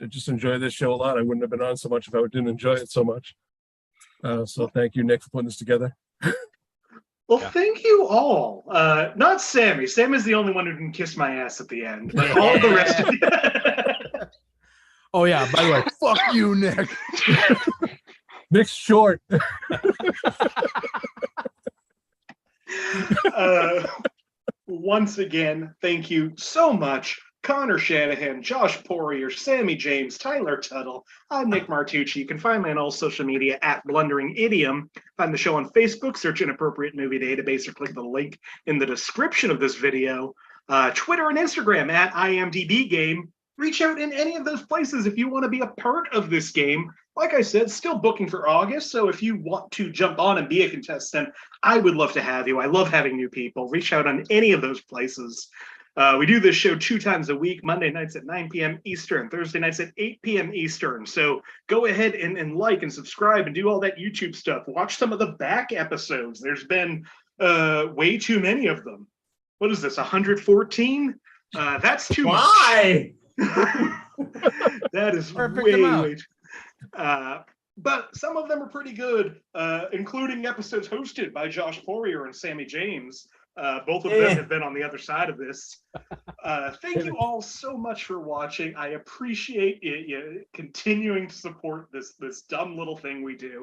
just enjoy this show a lot. I wouldn't have been on so much if I didn't enjoy it so much. So thank you, Nick, for putting this together. Well, thank you all. Not Sammie. Sammie's the only one who didn't kiss my ass at the end. But all the rest of you. Oh, yeah. By the way, fuck you, Nick. Nick's short. Once again, thank you so much, Conor Shanahan, Josh Poirier, Sammie James, Tyler Tuttle. I'm Nick Martucci. You can find me on all social media at Blundering Idiom. Find the show on Facebook, search Inappropriate Movie Database, or click the link in the description of this video. Twitter and Instagram at IMDb Game. Reach out in any of those places if you want to be a part of this game. Like I said, still booking for August, so if you want to jump on and be a contestant, I would love to have you. I love having new people. Reach out on any of those places. We do this show 2 times a week, Monday nights at 9 p.m. Eastern, Thursday nights at 8 p.m. Eastern. So go ahead and like and subscribe and do all that YouTube stuff. Watch some of the back episodes. There's been way too many of them. What is this, 114? That's too much. Why? That is Perfect way amount. But some of them are pretty good, including episodes hosted by Josh Poirier and Sammie James. Both of them have been on the other side of this. Thank you all so much for watching. I appreciate you continuing to support this dumb little thing we do.